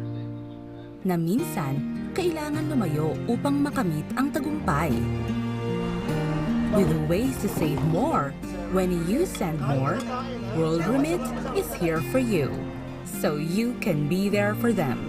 Na minsan, kailangan lumayo upang makamit ang tagumpay. With ways to save more, when you send more, World Remit is here for you. So you can be there for them.